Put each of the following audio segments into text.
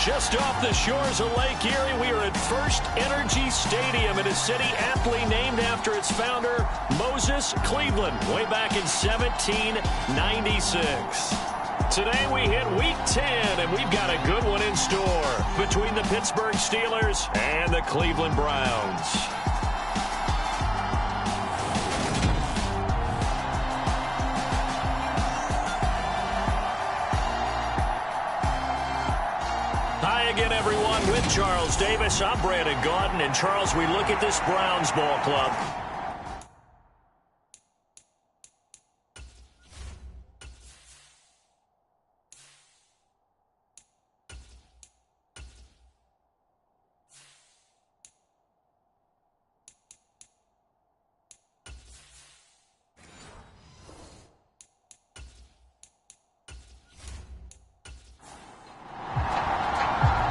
Just off the shores of Lake Erie, we are at First Energy Stadium in a city aptly named after its founder, Moses Cleveland, way back in 1796. Today we hit Week 10, and we've got a good one in store between the Pittsburgh Steelers and the Cleveland Browns. Hi again, everyone. With Charles Davis, I'm Brandon Gaudin. And Charles, we look at this Browns ball club.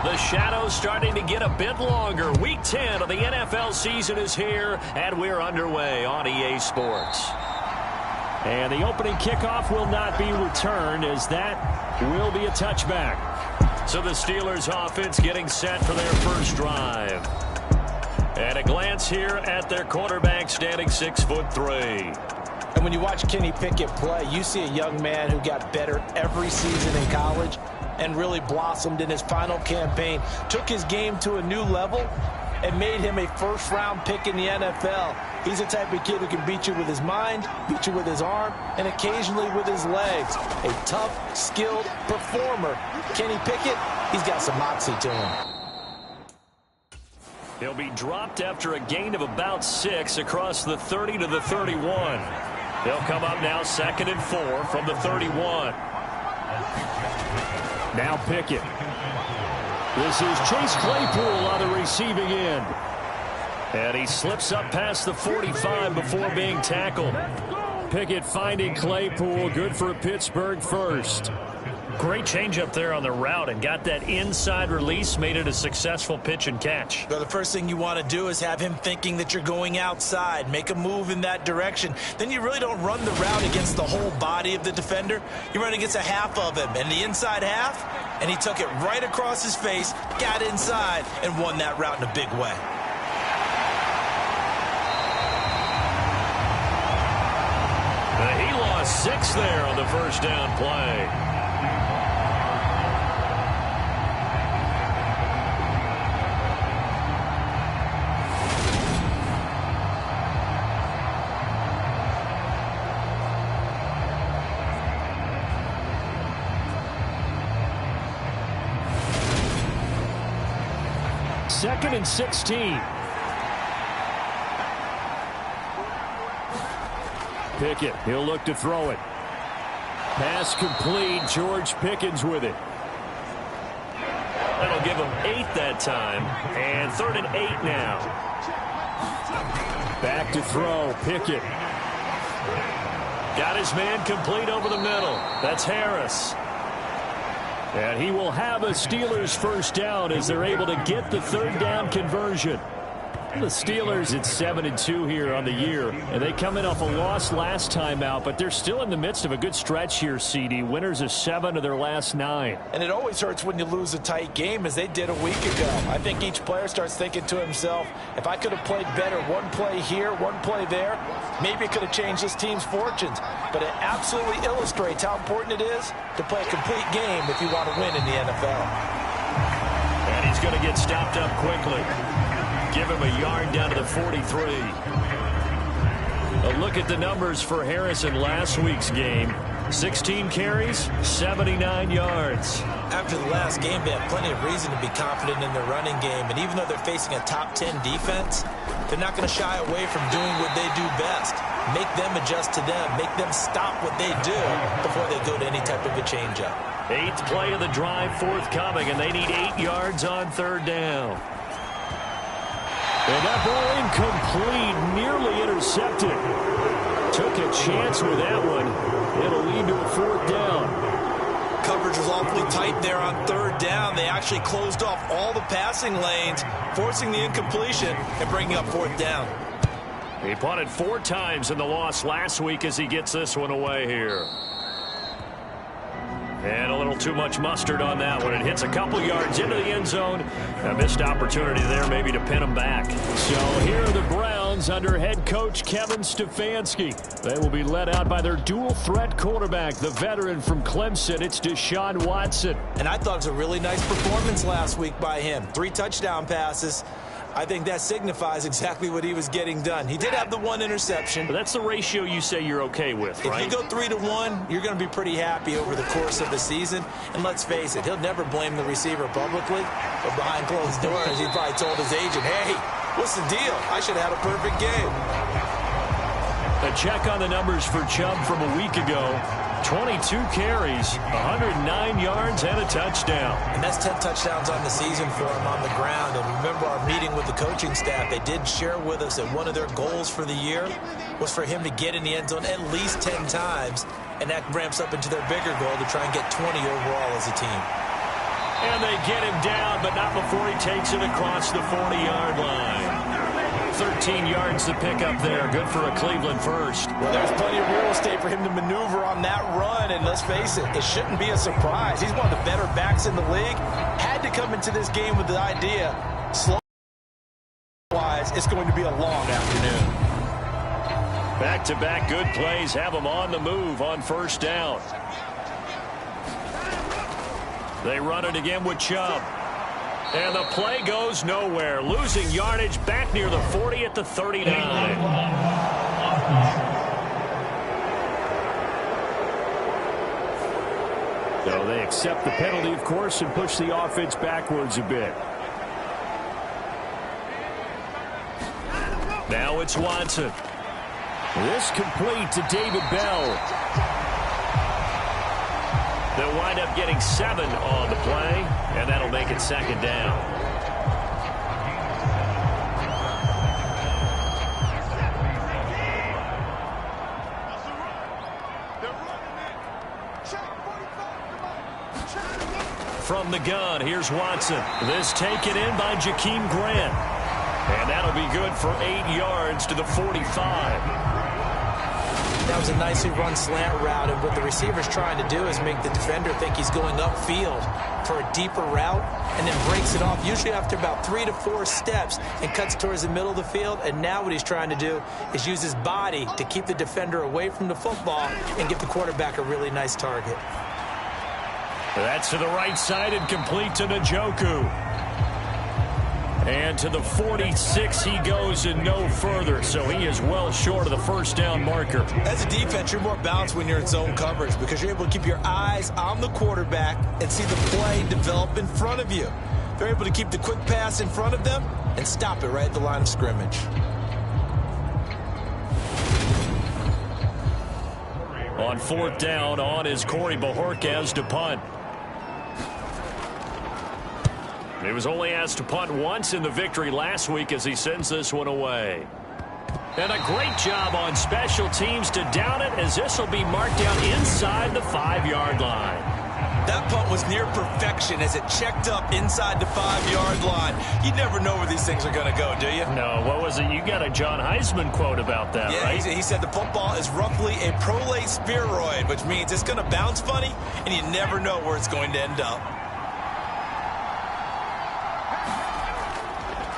The shadow's starting to get a bit longer. Week 10 of the NFL season is here, and we're underway on EA Sports. And the opening kickoff will not be returned, as that will be a touchback. So the Steelers offense getting set for their first drive. At a glance here at their quarterback, standing 6'3". And when you watch Kenny Pickett play, you see a young man who got better every season in college and really blossomed in his final campaign, took his game to a new level, and made him a first-round pick in the NFL. He's the type of kid who can beat you with his mind, beat you with his arm, and occasionally with his legs. A tough, skilled performer. Kenny Pickett, he's got some moxie to him. He'll be dropped after a gain of about 6 across the 30 to the 31. He'll come up now 2nd and 4 from the 31. Now Pickett. This is Chase Claypool on the receiving end. And he slips up past the 45 before being tackled. Pickett finding Claypool. Good for a Pittsburgh first. Great change up there on the route and got that inside release, made it a successful pitch and catch. So the first thing you want to do is have him thinking that you're going outside, make a move in that direction. Then you really don't run the route against the whole body of the defender. You run against a half of him, and the inside half, and he took it right across his face, got inside, and won that route in a big way. He lost 6 there on the first down play. Second and 16. Pickett, he'll look to throw it. Pass complete. George Pickens with it. That'll give him 8 that time. And 3rd and 8 now. Back to throw. Pickett. Got his man complete over the middle. That's Harris. And he will have a Steelers first down as they're able to get the 3rd down conversion. The Steelers at 7-2 here on the year, and they come in off a loss last time out, but they're still in the midst of a good stretch here, CD. Winners of 7 of their last 9. And it always hurts when you lose a tight game, as they did a week ago. I think each player starts thinking to himself, if I could have played better one play here, one play there, maybe it could have changed this team's fortunes. But it absolutely illustrates how important it is to play a complete game if you want to win in the NFL. And he's going to get stopped up quickly. Give him a yard down to the 43. A look at the numbers for Harrison last week's game. 16 carries, 79 yards. After the last game, they have plenty of reason to be confident in their running game. And even though they're facing a top 10 defense, they're not going to shy away from doing what they do best. Make them adjust to them. Make them stop what they do before they go to any type of a changeup. 8th play of the drive forthcoming, and they need 8 yards on 3rd down. And that ball incomplete, nearly intercepted. Took a chance with that one. It'll lead to a 4th down. Coverage was awfully tight there on 3rd down. They actually closed off all the passing lanes, forcing the incompletion and bringing up 4th down. He punted 4 times in the loss last week as he gets this one away here. And a little too much mustard on that one. It hits a couple yards into the end zone. A missed opportunity there maybe to pin them back. So here are the Browns under head coach Kevin Stefanski. They will be led out by their dual-threat quarterback, the veteran from Clemson. It's Deshaun Watson. And I thought it was a really nice performance last week by him. 3 touchdown passes. I think that signifies exactly what he was getting done. He did have the 1 interception. But that's the ratio you say you're okay with, right? If you go 3-1, you're going to be pretty happy over the course of the season. And let's face it, he'll never blame the receiver publicly. But behind closed doors, he probably told his agent, hey, what's the deal? I should have had a perfect game. A check on the numbers for Chubb from a week ago. 22 carries, 109 yards, and a touchdown. And that's 10 touchdowns on the season for him on the ground. And remember our meeting with the coaching staff, they did share with us that one of their goals for the year was for him to get in the end zone at least 10 times. And that ramps up into their bigger goal to try and get 20 overall as a team. And they get him down, but not before he takes it across the 40-yard line. 13 yards to pick up there. Good for a Cleveland first. Well, there's plenty of real estate for him to maneuver on that run, and let's face it, it shouldn't be a surprise. He's one of the better backs in the league. Had to come into this game with the idea, slow-wise, it's going to be a long afternoon. Back-to-back good plays have him on the move on first down. They run it again with Chubb. And the play goes nowhere. Losing yardage back near the 40 at the 39. So they accept the penalty, of course, and push the offense backwards a bit. Now it's Watson. This complete to David Bell. They'll wind up getting 7 on the play, and that'll make it second down. From the gun, here's Watson. This taken in by Jakeem Grant. And that'll be good for 8 yards to the 45. That was a nicely run slant route, and what the receiver's trying to do is make the defender think he's going upfield for a deeper route and then breaks it off, usually after about 3 to 4 steps, and cuts towards the middle of the field. And now what he's trying to do is use his body to keep the defender away from the football and give the quarterback a really nice target. That's to the right side and complete to Njoku. And to the 46 he goes and no further, so he is well short of the first down marker. As a defense, you're more balanced when you're in zone coverage because you're able to keep your eyes on the quarterback and see the play develop in front of you. They're able to keep the quick pass in front of them and stop it right at the line of scrimmage. On fourth down, on is Corey Bojorquez to punt. He was only asked to punt once in the victory last week as he sends this one away. And a great job on special teams to down it, as this will be marked down inside the 5-yard line. That punt was near perfection as it checked up inside the 5-yard line. You never know where these things are going to go, do you? No, what was it? You got a John Heisman quote about that, right? He said the football is roughly a prolate spheroid, which means it's going to bounce funny, and you never know where it's going to end up.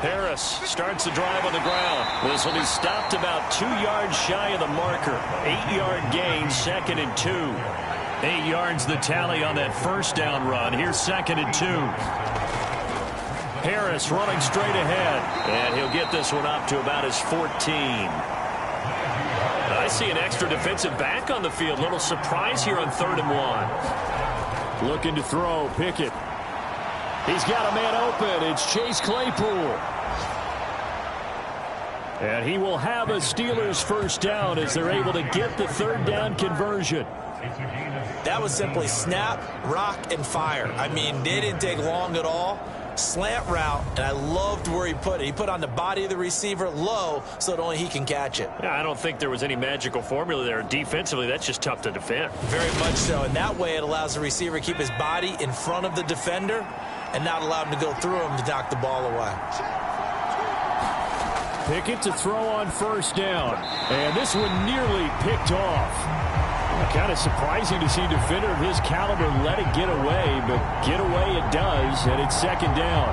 Harris starts the drive on the ground. This will be stopped about 2 yards shy of the marker. 8-yard gain, 2nd and 2. 8 yards the tally on that first down run. Here's 2nd and 2. Harris running straight ahead. And he'll get this one up to about his 14. I see an extra defensive back on the field. Little surprise here on 3rd and 1. Looking to throw. Pickett. He's got a man open. It's Chase Claypool. And he will have a Steelers first down as they're able to get the 3rd down conversion. That was simply snap, rock, and fire. I mean, they didn't take long at all. Slant route, and I loved where he put it. He put on the body of the receiver low so that only he can catch it. Yeah, I don't think there was any magical formula there. Defensively, that's just tough to defend. Very much so, and that way it allows the receiver to keep his body in front of the defender and not allow him to go through him to knock the ball away. Pickett to throw on first down. And this one nearly picked off. Kind of surprising to see a defender of his caliber let it get away, but get away it does, and it's second down.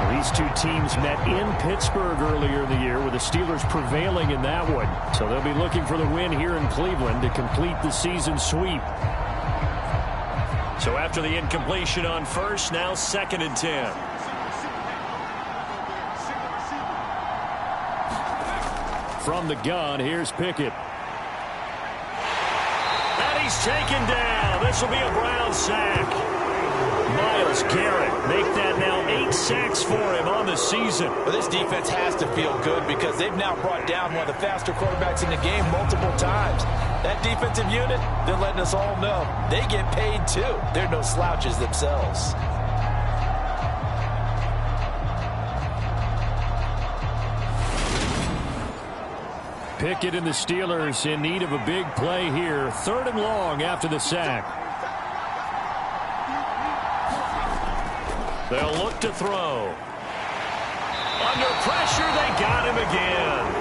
Well, these two teams met in Pittsburgh earlier in the year, with the Steelers prevailing in that one. So they'll be looking for the win here in Cleveland to complete the season sweep. So after the incompletion on first, now 2nd and 10. From the gun, here's Pickett. And he's taken down. This will be a Brown sack. Myles Garrett make that now 8 sacks for him on the season. Well, this defense has to feel good because they've now brought down one of the faster quarterbacks in the game multiple times. That defensive unit, they're letting us all know they get paid too. They're no slouches themselves. Pickett and the Steelers in need of a big play here. 3rd and long after the sack. They'll look to throw. Under pressure, they got him again.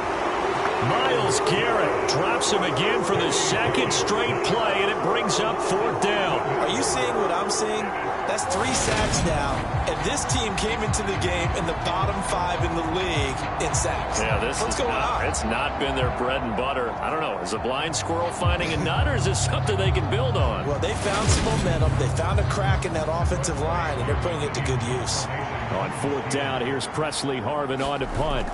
Myles Garrett drops him again for the 2nd straight play, and it brings up 4th down. Are you seeing what I'm seeing? That's 3 sacks now, and this team came into the game in the bottom 5 in the league in sacks. Yeah, What's going on? It's not been their bread and butter. I don't know. Is a blind squirrel finding a nut, or is this something they can build on? Well, they found some momentum. They found a crack in that offensive line, and they're putting it to good use. On 4th down, here's Presley Harvin on to punt.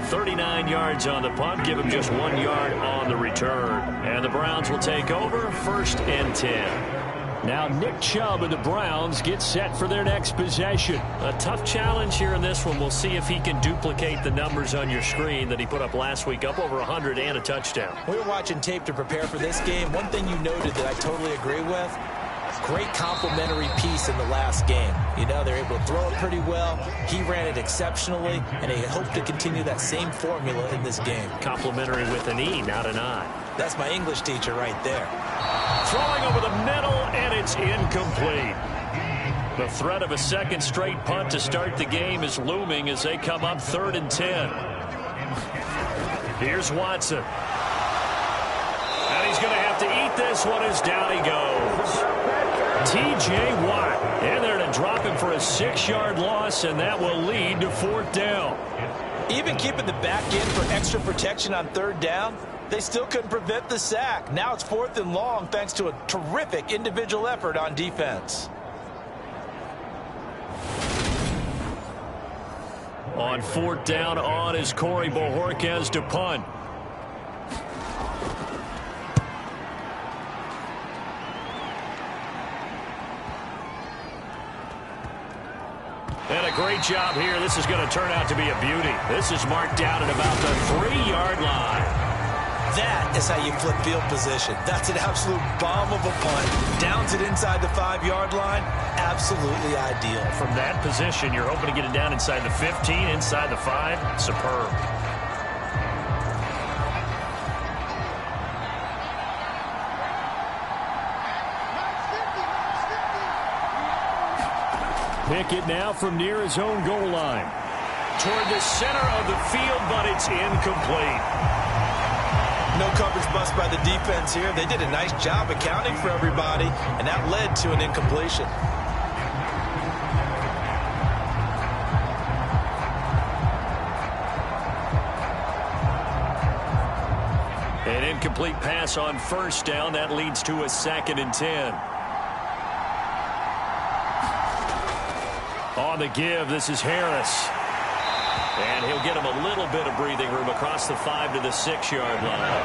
39 yards on the punt. Give him just 1 yard on the return. And the Browns will take over 1st and 10. Now Nick Chubb and the Browns get set for their next possession. A tough challenge here in this one. We'll see if he can duplicate the numbers on your screen that he put up last week, up over 100 and a touchdown. We were watching tape to prepare for this game. One thing you noted that I totally agree with, great complimentary piece in the last game. You know, they're able to throw it pretty well. He ran it exceptionally, and they hope to continue that same formula in this game. Complimentary with an E, not an I. That's my English teacher right there. Throwing over the middle, and it's incomplete. The threat of a 2nd straight punt to start the game is looming as they come up 3rd and 10. Here's Watson. And he's going to have to eat this one as down he goes. T.J. Watt in there to drop him for a 6-yard loss, and that will lead to 4th down. Even keeping the back end for extra protection on 3rd down, they still couldn't prevent the sack. Now it's 4th and long thanks to a terrific individual effort on defense. On 4th down on is Corey Bojorquez to punt. And a great job here. This is going to turn out to be a beauty. This is marked down at about the 3-yard line. That is how you flip field position. That's an absolute bomb of a punt. Downs it inside the 5-yard line. Absolutely ideal. From that position, you're hoping to get it down inside the 15, inside the 5. Superb. Pickett now from near his own goal line. Toward the center of the field, but it's incomplete. No coverage bust by the defense here. They did a nice job accounting for everybody, and that led to an incompletion. An incomplete pass on 1st down. That leads to a 2nd and 10. On the give, this is Harris. And he'll get him a little bit of breathing room across the 5 to the 6-yard line.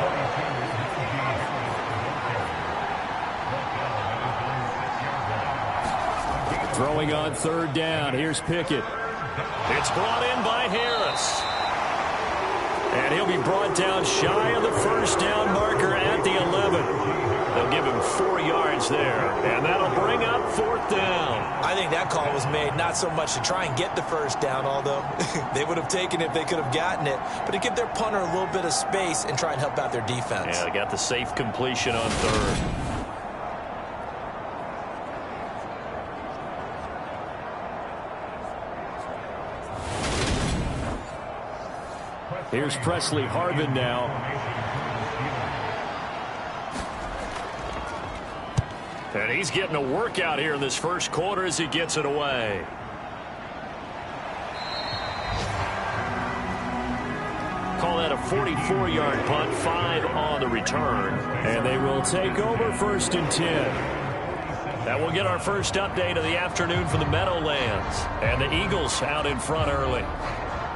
Throwing on 3rd down. Here's Pickett. It's brought in by Harris. And he'll be brought down shy of the 1st down marker at the 11. They'll give him 4 yards there. And that'll bring up 4th down. I think that call was made not so much to try and get the 1st down, although they would have taken it if they could have gotten it, but to give their punter a little bit of space and try and help out their defense. Yeah, they got the safe completion on 3rd. Here's Presley Harvin now. And he's getting a workout here in this first quarter as he gets it away. Call that a 44-yard punt, 5 on the return. And they will take over 1st and 10. That will get our first update of the afternoon from the Meadowlands. And the Eagles out in front early.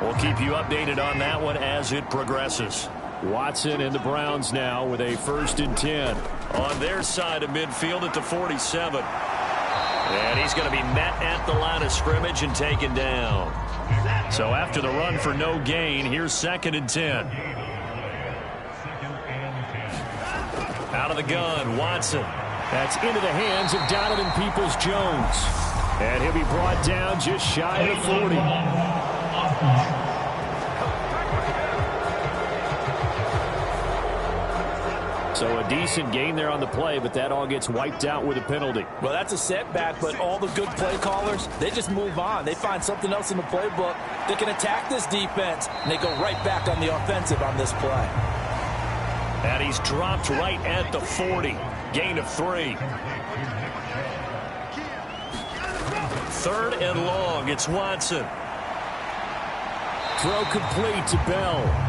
We'll keep you updated on that one as it progresses. Watson and the Browns now with a 1st and 10. On their side of midfield at the 47. And he's going to be met at the line of scrimmage and taken down. So after the run for no gain, here's 2nd and 10. Out of the gun, Watson. That's into the hands of Donovan Peoples-Jones. And he'll be brought down just shy of 40. So a decent gain there on the play, but that all gets wiped out with a penalty. Well, that's a setback, but all the good play callers, they just move on. They find something else in the playbook. They can attack this defense, and they go right back on the offensive on this play. And he's dropped right at the 40. Gain of 3. 3rd and long. It's Watson. Throw complete to Bell.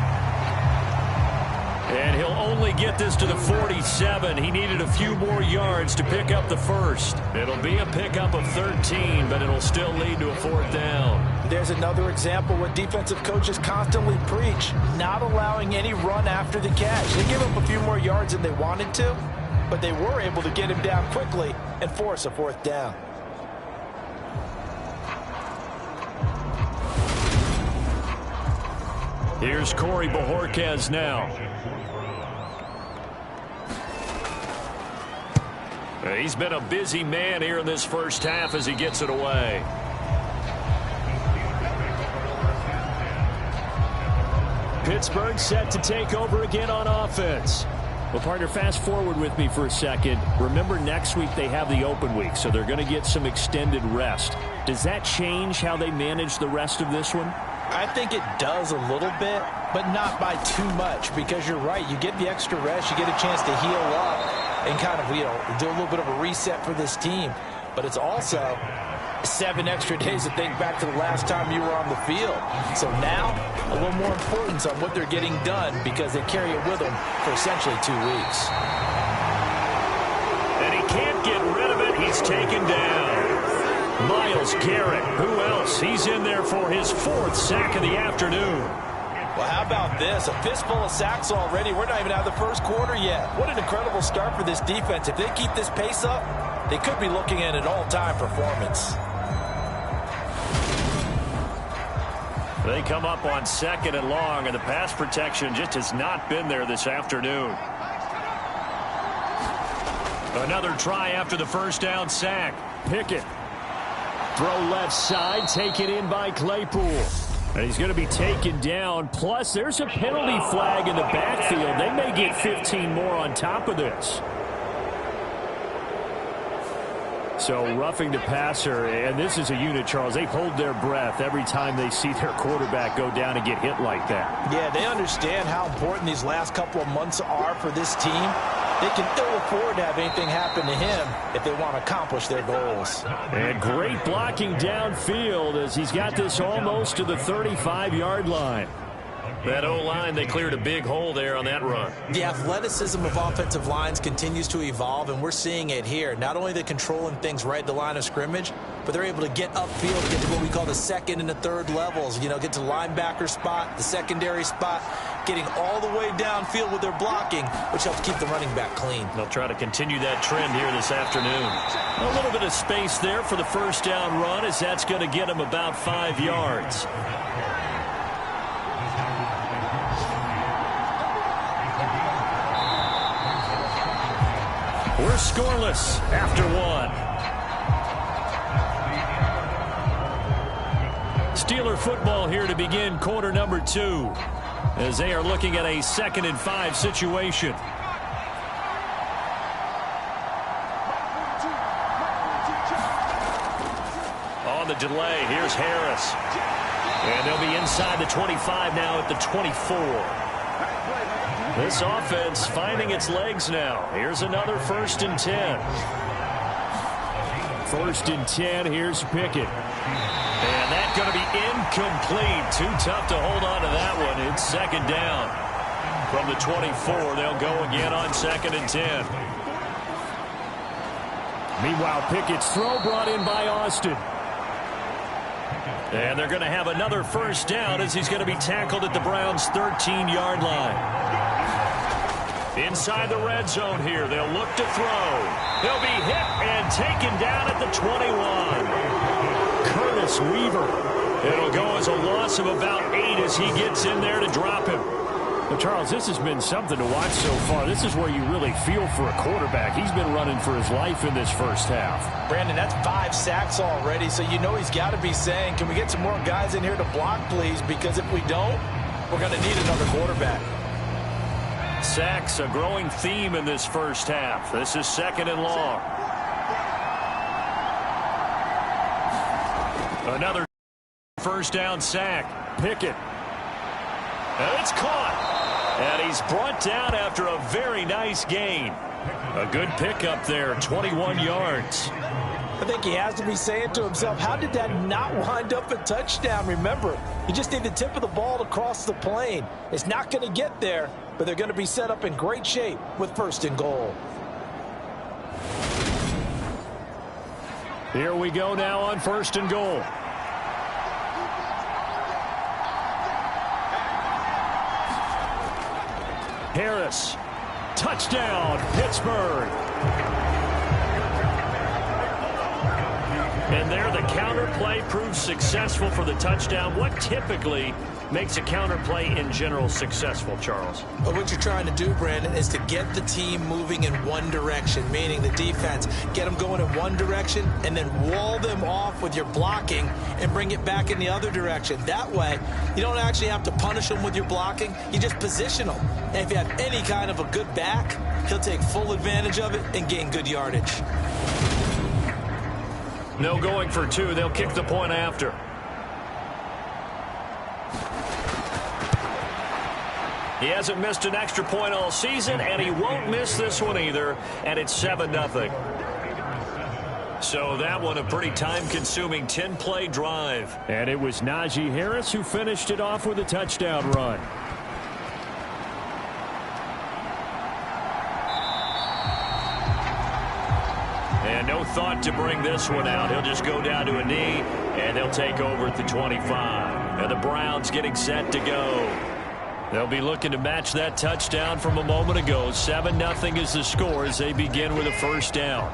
And he'll only get this to the 47. He needed a few more yards to pick up the first. It'll be a pickup of 13, but it'll still lead to a 4th down. There's another example what defensive coaches constantly preach, not allowing any run after the catch. They give up a few more yards than they wanted to, but they were able to get him down quickly and force a 4th down. Here's Corey Bojorquez now. He's been a busy man here in this first half as he gets it away. Pittsburgh set to take over again on offense. Well, partner, fast forward with me for a second. Remember, next week they have the open week, so they're going to get some extended rest. Does that change how they manage the rest of this one? I think it does a little bit, but not by too much, because you're right. You get the extra rest. You get a chance to heal up and kind of, do a little bit of a reset for this team. But it's also 7 extra days to think back to the last time you were on the field. So now, a little more importance on what they're getting done because they carry it with them for essentially 2 weeks. And he can't get rid of it. He's taken down. Myles Garrett, who else? He's in there for his 4th sack of the afternoon. Well, how about this? A fistful of sacks already. We're not even out of the first quarter yet. What an incredible start for this defense. If they keep this pace up, they could be looking at an all-time performance. They come up on 2nd and long, and the pass protection just has not been there this afternoon. Another try after the first down sack. Pickett. Throw left side, taken in by Claypool. And he's going to be taken down. Plus, there's a penalty flag in the backfield. They may get 15 more on top of this. So roughing the passer, and this is a unit, Charles. They hold their breath every time they see their quarterback go down and get hit like that. Yeah, they understand how important these last couple of months are for this team. They can ill afford to have anything happen to him if they want to accomplish their goals. And great blocking downfield as he's got this almost to the 35-yard line. That O-line, they cleared a big hole there on that run. The athleticism of offensive lines continues to evolve, and we're seeing it here. Not only they're controlling things right at the line of scrimmage, but they're able to get upfield, get to what we call the 2nd and the 3rd levels. Get to the linebacker spot, the secondary spot, getting all the way downfield with their blocking, which helps keep the running back clean. They'll try to continue that trend here this afternoon. A little bit of space there for the first down run, as that's going to get them about 5 yards. We're scoreless after 1. Steeler football here to begin quarter number 2, as they are looking at a 2nd and 5 situation. On the delay, here's Harris. And they'll be inside the 25 now at the 24. This offense finding its legs now. Here's another 1st and 10. 1st and 10. Here's Pickett. And that's going to be incomplete. Too tough to hold on to that one. It's 2nd down. From the 24, they'll go again on 2nd and 10. Meanwhile, Pickett's throw brought in by Austin. And they're going to have another 1st down as he's going to be tackled at the Browns' 13-yard line. Inside the red zone here, they'll look to throw. He'll be hit and taken down at the 21. Curtis Weaver. It'll go as a loss of about 8 as he gets in there to drop him. Well, Charles, this has been something to watch so far. This is where you really feel for a quarterback. He's been running for his life in this first half. Brandon, that's 5 sacks already, so you know he's got to be saying, can we get some more guys in here to block, please? Because if we don't, we're going to need another quarterback. Sacks, a growing theme in this first half. This is 2nd and long. Another 1st down sack. Pickett. And it's caught. And he's brought down after a very nice gain. A good pickup there, 21 yards. I think he has to be saying to himself, how did that not wind up a touchdown? Remember, you just need the tip of the ball to cross the plane. It's not going to get there, but they're going to be set up in great shape with 1st and goal. Here we go now on 1st and goal. Harris, touchdown, Pittsburgh. And there the counter play proves successful for the touchdown. What typically makes a counter play in general successful, Charles? But what you're trying to do, Brandon, is to get the team moving in one direction, meaning the defense, get them going in one direction and then wall them off with your blocking and bring it back in the other direction. That way, you don't actually have to punish them with your blocking. You just position them. And if you have any kind of a good back, he'll take full advantage of it and gain good yardage. No going for 2. They'll kick the point after. He hasn't missed an extra point all season, and he won't miss this one either, and it's 7-0. So that one a pretty time-consuming 10-play drive. And it was Najee Harris who finished it off with a touchdown run. And no thought to bring this one out. He'll just go down to a knee, and they'll take over at the 25. And the Browns getting set to go. They'll be looking to match that touchdown from a moment ago. 7-0 is the score as they begin with a 1st down.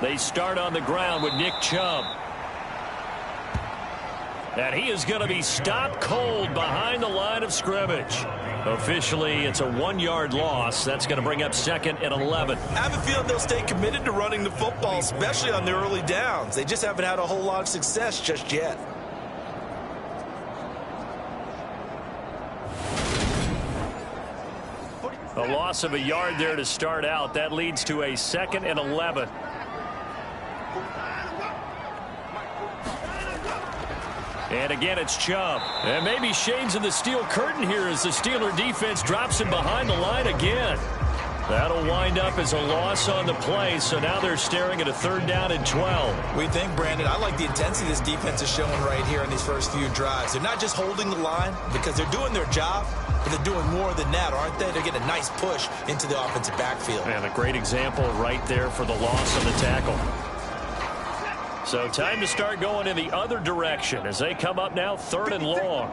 They start on the ground with Nick Chubb. And he is going to be stopped cold behind the line of scrimmage. Officially, it's a 1-yard loss. That's going to bring up 2nd and 11. I have a feeling they'll stay committed to running the football, especially on their early downs. They just haven't had a whole lot of success just yet. A loss of a yard there to start out. That leads to a 2nd and 11. And again, it's Chubb. And maybe shades of the steel curtain here as the Steeler defense drops him behind the line again. That'll wind up as a loss on the play, so now they're staring at a 3rd down and 12. We think, Brandon, I like the intensity this defense is showing right here in these first few drives. They're not just holding the line because they're doing their job, but they're doing more than that, aren't they? They're getting a nice push into the offensive backfield. And a great example right there for the loss of the tackle. So time to start going in the other direction as they come up now 3rd and long.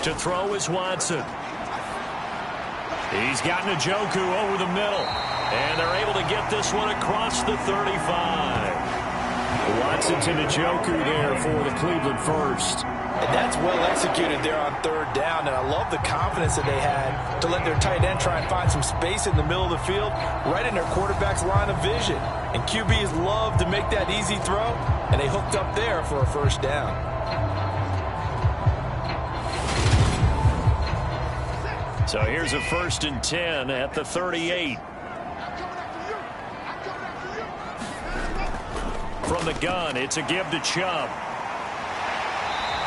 To throw is Watson. He's got Njoku over the middle. And they're able to get this one across the 35. Watson to Njoku there for the Cleveland first. And that's well executed there on 3rd down. And I love the confidence that they had to let their tight end try and find some space in the middle of the field, right in their quarterback's line of vision. And QBs love to make that easy throw, and they hooked up there for a 1st down. So here's a 1st and 10 at the 38. From the gun, it's a give to Chubb.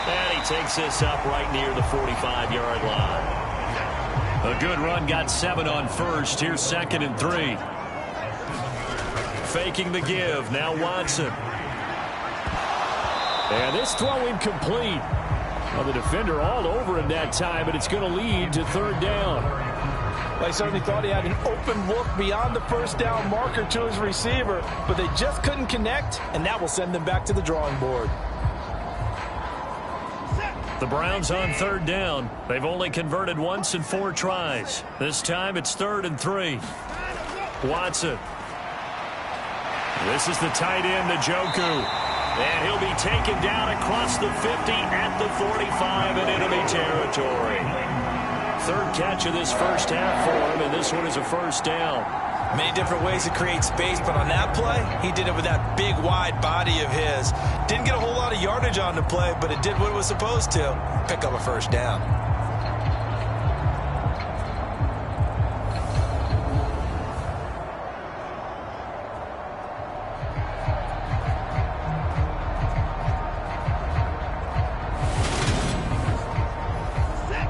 And he takes this up right near the 45-yard line. A good run, got 7 on first. Here's 2nd and 3. Faking the give, now Watson. And this throw incomplete. Well, the defender all over him that time, but it's going to lead to 3rd down. They certainly thought he had an open look beyond the first down marker to his receiver, but they just couldn't connect, and that will send them back to the drawing board. The Browns on 3rd down. They've only converted once in 4 tries. This time it's 3rd and 3. Watson. This is the tight end, Njoku. And he'll be taken down across the 50 at the 45 and enemy territory. 3rd catch of this first half for him, and this one is a 1st down. Many different ways to create space, but on that play, he did it with that big, wide body of his. Didn't get a whole lot of yardage on the play, but it did what it was supposed to. Pick up a 1st down.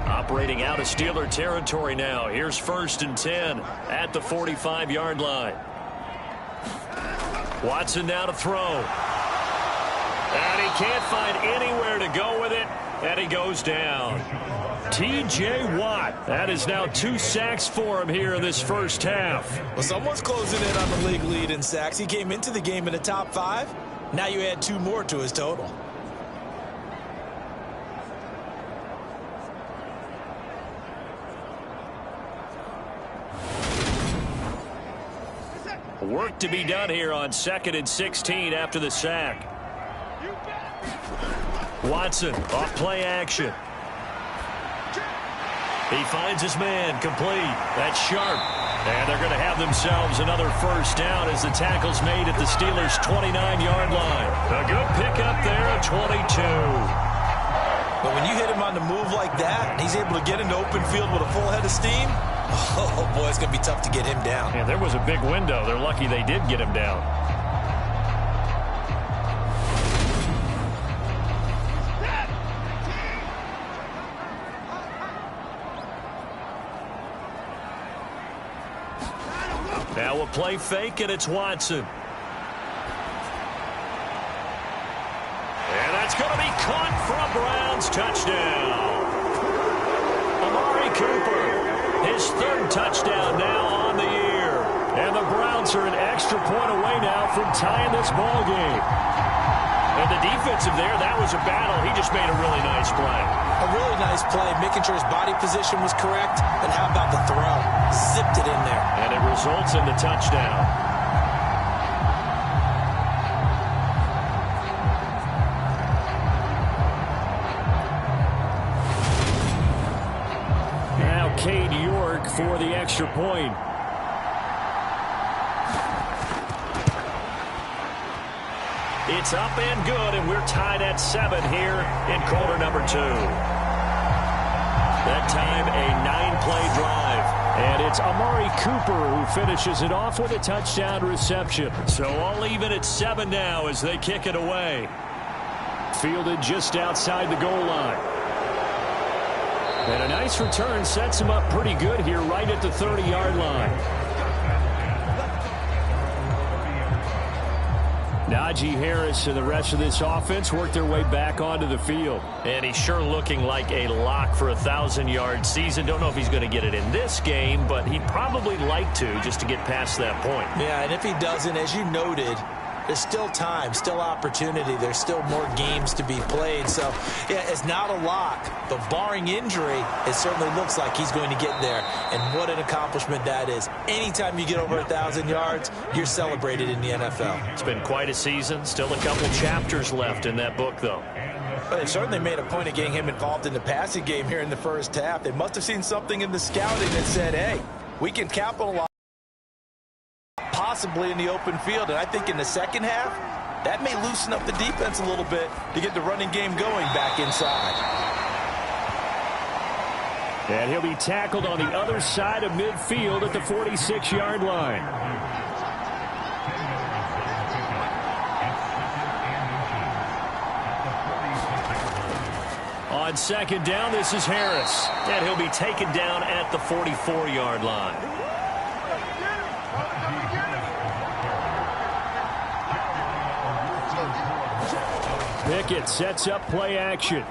Operating out of Steeler territory now. Here's 1st and 10 at the 45-yard line. Watson now to throw. And he can't find anywhere to go with it, and he goes down. T.J. Watt. That is now 2 sacks for him here in this first half. Well, someone's closing in on the league lead in sacks. He came into the game in the top 5. Now you add 2 more to his total. Work to be done here on 2nd and 16 after the sack. Watson off play action. He finds his man complete. That's sharp. And they're going to have themselves another 1st down as the tackle's made at the Steelers' 29-yard line. A good pickup there at 22. But when you hit him on the move like that, and he's able to get into open field with a full head of steam, oh, boy, it's going to be tough to get him down. Yeah, there was a big window. They're lucky they did get him down. Now we'll play fake, and it's Watson. And that's going to be caught for a Browns touchdown. Amari Cooper, his 3rd touchdown now on the year. And the Browns are an extra point away now from tying this ball game. And the defensive there, that was a battle. He just made a really nice play. A really nice play, making sure his body position was correct. And how about the throw? Zipped it in there. And it results in the touchdown. Now Cade York for the extra point. It's up and good, and we're tied at 7 here in quarter number 2. That time, a 9-play drive. And it's Amari Cooper who finishes it off with a touchdown reception. So all even at 7 now as they kick it away. Fielded just outside the goal line. And a nice return sets him up pretty good here right at the 30-yard line. Najee Harris and the rest of this offense work their way back onto the field. And he's sure looking like a lock for a 1,000-yard season. Don't know if he's going to get it in this game, but he'd probably like to just to get past that point. Yeah, and if he doesn't, as you noted, there's still time, still opportunity. There's still more games to be played. So, yeah, it's not a lock, but barring injury, it certainly looks like he's going to get there. And what an accomplishment that is. Anytime you get over 1,000 yards, you're celebrated in the NFL. It's been quite a season. Still a couple chapters left in that book, though. But they certainly made a point of getting him involved in the passing game here in the first half. They must have seen something in the scouting that said, hey, we can capitalize possibly in the open field. And I think in the second half, that may loosen up the defense a little bit to get the running game going back inside. And he'll be tackled on the other side of midfield at the 46-yard line. On second down, this is Harris. And he'll be taken down at the 44-yard line. Pickett sets up play action.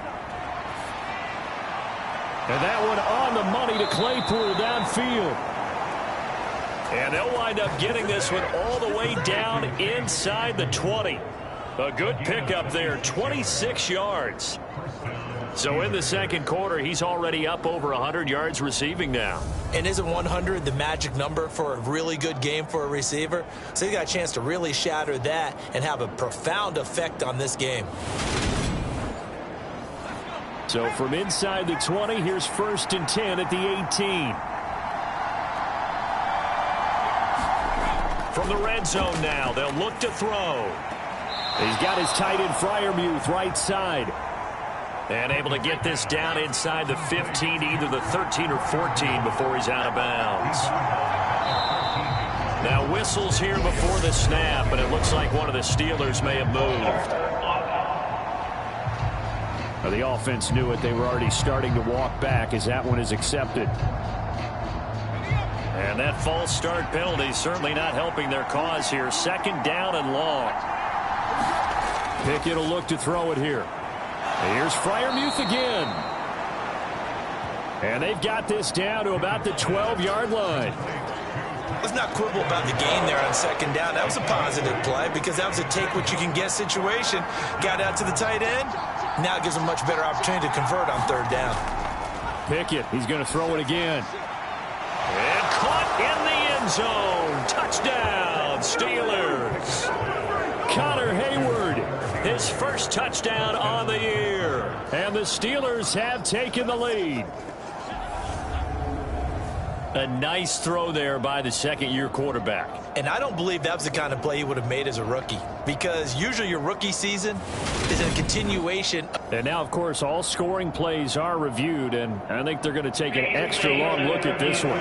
And that one on the money to Claypool downfield. And they'll wind up getting this one all the way down inside the 20. A good pickup there, 26 yards. So in the second quarter, he's already up over 100 yards receiving now. And isn't 100 the magic number for a really good game for a receiver? So he got a chance to really shatter that and have a profound effect on this game. So from inside the 20, here's 1st and 10 at the 18. From the red zone now, they'll look to throw. He's got his tight end Freiermuth right side. And able to get this down inside the 15, either the 13 or 14 before he's out of bounds. Now whistles here before the snap, and it looks like one of the Steelers may have moved. Now the offense knew it. They were already starting to walk back as that one is accepted. And that false start penalty certainly not helping their cause here. 2nd down and long. Pickett will look to throw it here. Here's Freiermuth again. And they've got this down to about the 12-yard line. Let's not quibble about the gain there on 2nd down. That was a positive play because that was a take-what-you-can-get situation. Got out to the tight end. Now it gives them a much better opportunity to convert on 3rd down. Pickett, he's going to throw it again. And caught in the end zone. Touchdown, Steelers. Connor Hayward, his first touchdown on the year. And the Steelers have taken the lead. A nice throw there by the 2nd-year quarterback. And I don't believe that was the kind of play he would have made as a rookie, because usually your rookie season is a continuation. And now, of course, all scoring plays are reviewed, and I think they're going to take an extra long look at this one.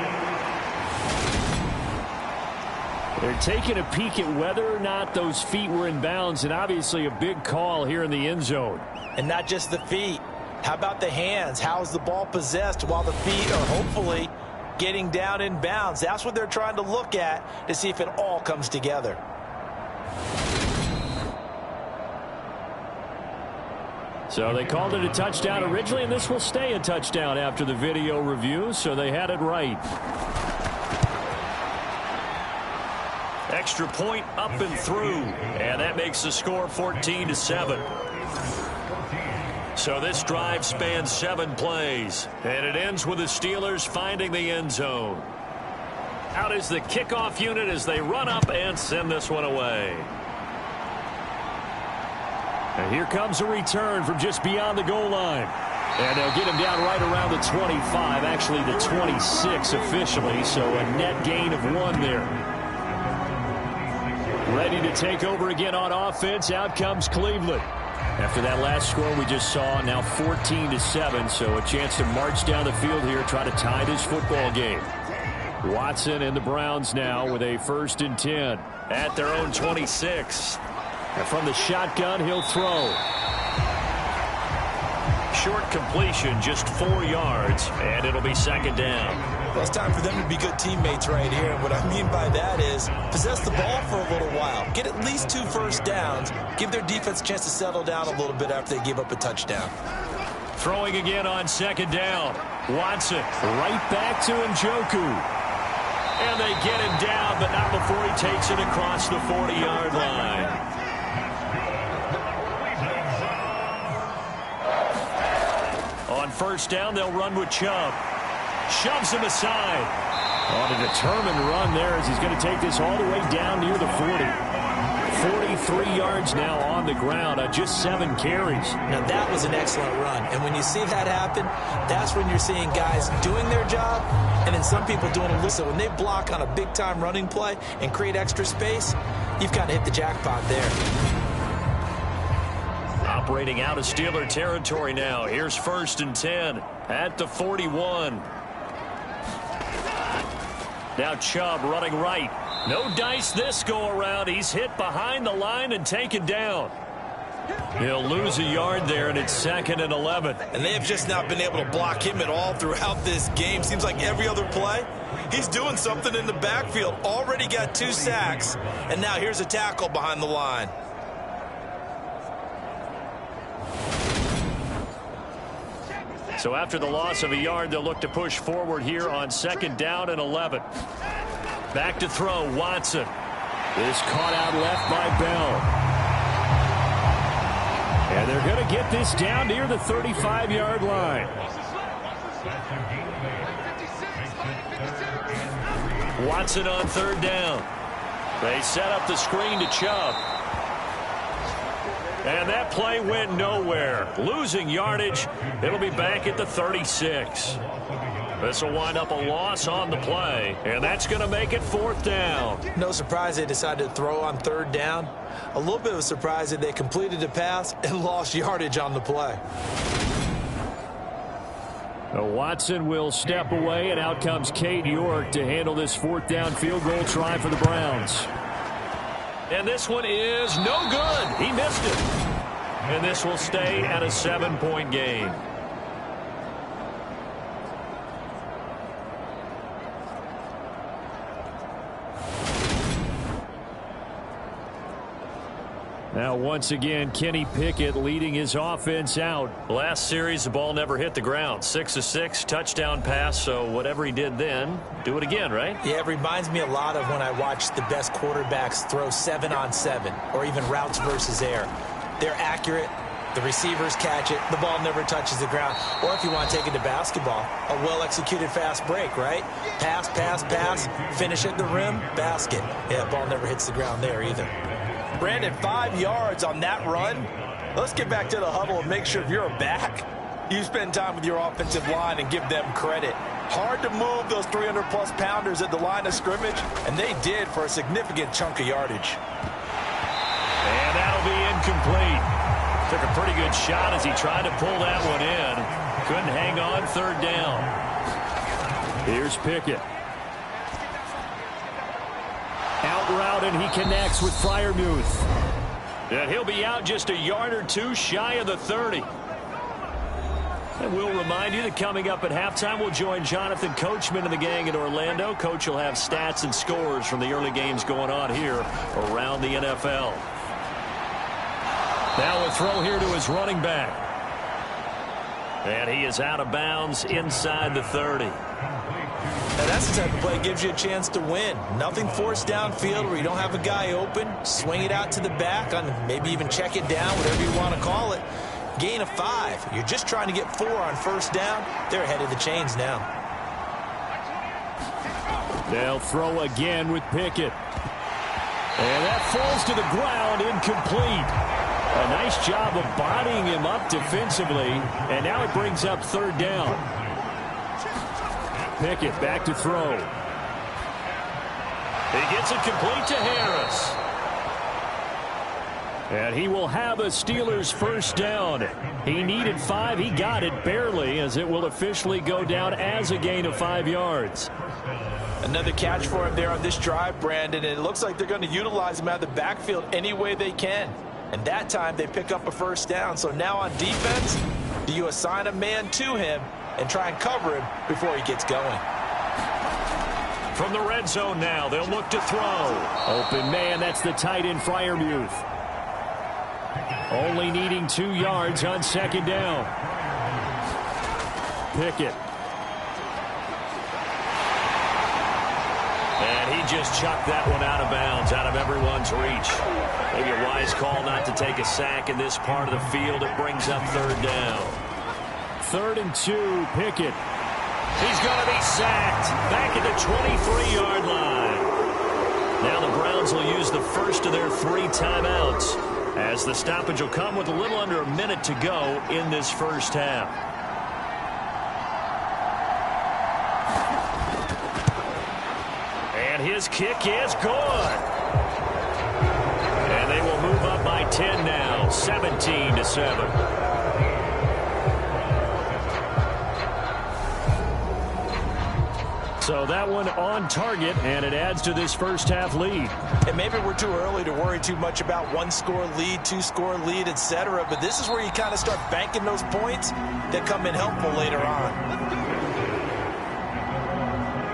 They're taking a peek at whether or not those feet were in bounds, and obviously a big call here in the end zone. And not just the feet. How about the hands? How is the ball possessed while the feet are hopefully getting down in bounds? That's what they're trying to look at to see if it all comes together. So they called it a touchdown originally, and this will stay a touchdown after the video review, so they had it right. Extra point up and through, and that makes the score 14-7. So this drive spans 7 plays, and it ends with the Steelers finding the end zone. Out is the kickoff unit as they run up and send this one away. And here comes a return from just beyond the goal line. And they'll get him down right around the 25, actually the 26 officially, so a net gain of 1 there. Ready to take over again on offense. Out comes Cleveland. After that last score we just saw, now 14-7, so a chance to march down the field here, try to tie this football game. Watson and the Browns now with a 1st and 10. At their own 26. And from the shotgun, he'll throw. Short completion, just 4 yards, and it'll be 2nd down. Well, it's time for them to be good teammates right here. And what I mean by that is possess the ball for a little while. Get at least 2 first downs. Give their defense a chance to settle down a little bit after they give up a touchdown. Throwing again on 2nd down. Watson right back to Njoku. And they get him down, but not before he takes it across the 40-yard line. On 1st down, they'll run with Chubb. Shoves him aside. On a determined run there as he's going to take this all the way down near the 40. 43 yards now on the ground on just 7 carries. Now that was an excellent run. And when you see that happen, that's when you're seeing guys doing their job and then some people doing a little. So when they block on a big-time running play and create extra space, you've got to hit the jackpot there. Operating out of Steeler territory now. Here's 1st and 10 at the 41. Now Chubb running right. No dice this go around. He's hit behind the line and taken down. He'll lose a yard there, and it's 2nd and 11. And they have just not been able to block him at all throughout this game. Seems like every other play, he's doing something in the backfield. Already got 2 sacks, and now here's a tackle behind the line. So after the loss of a yard, they'll look to push forward here on 2nd down and 11. Back to throw, Watson. Is caught out left by Bell. And they're going to get this down near the 35-yard line. Watson on 3rd down. They set up the screen to Chubb. And that play went nowhere. Losing yardage. It'll be back at the 36. This will wind up a loss on the play, and that's going to make it 4th down. No surprise they decided to throw on 3rd down. A little bit of a surprise that they completed the pass and lost yardage on the play. Watson will step away, and out comes Cade York to handle this 4th down field goal try for the Browns. And this one is no good. He missed it. And this will stay at a 7-point game. Now, once again, Kenny Pickett leading his offense out. Last series, the ball never hit the ground. 6 of 6, touchdown pass. So whatever he did then, do it again, right? Yeah, it reminds me a lot of when I watched the best quarterbacks throw 7-on-7 or even routes versus air. They're accurate. The receivers catch it. The ball never touches the ground. Or if you want to take it to basketball, a well-executed fast break, right? Pass, pass, pass, finish at the rim, basket. Yeah, the ball never hits the ground there either. Brandon, 5 yards on that run. Let's get back to the huddle and make sure if you're a back, you spend time with your offensive line and give them credit. Hard to move those 300-plus pounders at the line of scrimmage, and they did for a significant chunk of yardage. And that'll be incomplete. Took a pretty good shot as he tried to pull that one in. Couldn't hang on 3rd down. Here's Pickett. Out route, and he connects with Freiermuth. And he'll be out just a yard or 2 shy of the 30. And we'll remind you that coming up at halftime, we'll join Jonathan Coachman and the gang in Orlando. Coach will have stats and scores from the early games going on here around the NFL. Now a throw here to his running back. And he is out of bounds inside the 30. Now that's the type of play that gives you a chance to win. Nothing forced downfield where you don't have a guy open. Swing it out to the back, on maybe even check it down, whatever you want to call it. Gain of 5. You're just trying to get 4 on 1st down. They're ahead of the chains now. They'll throw again with Pickett. And that falls to the ground, incomplete. A nice job of bodying him up defensively. And now it brings up 3rd down. Pickett back to throw. He gets it complete to Harris. And he will have a Steelers 1st down. He needed 5. He got it barely, as it will officially go down as a gain of 5 yards. Another catch for him there on this drive, Brandon. And it looks like they're going to utilize him out of the backfield any way they can. And that time they pick up a 1st down. So now on defense, do you assign a man to him and try and cover him before he gets going? From the red zone now, they'll look to throw. Open man, that's the tight end Freiermuth. Only needing 2 yards on 2nd down. Pickett. And he just chucked that one out of bounds, out of everyone's reach. Maybe a wise call not to take a sack in this part of the field. It brings up 3rd down. 3rd and 2, Pickett. He's going to be sacked back at the 23-yard line. Now the Browns will use the first of their 3 timeouts, as the stoppage will come with a little under a minute to go in this 1st half. And his kick is good. And they will move up by 10 now, 17-7. So that one on target, and it adds to this first half lead. And maybe we're too early to worry too much about one-score lead, two-score lead, etc. But this is where you kind of start banking those points that come in helpful later on.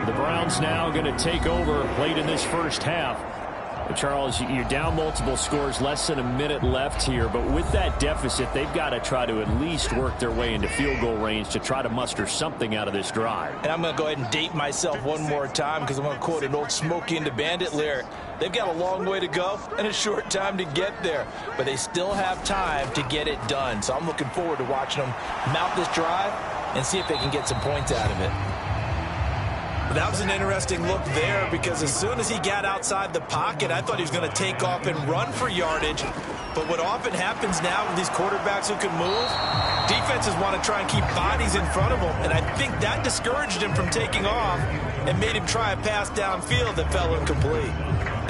The Browns now going to take over late in this first half. Charles, you're down multiple scores, less than a minute left here. But with that deficit, they've got to try to at least work their way into field goal range to try to muster something out of this drive. And I'm going to go ahead and date myself one more time because I'm going to quote an old Smokey and the Bandit lyric. They've got a long way to go and a short time to get there. But they still have time to get it done. So I'm looking forward to watching them mount this drive and see if they can get some points out of it. That was an interesting look there because as soon as he got outside the pocket, I thought he was going to take off and run for yardage. But what often happens now with these quarterbacks who can move, defenses want to try and keep bodies in front of them. And I think that discouraged him from taking off and made him try a pass downfield that fell incomplete.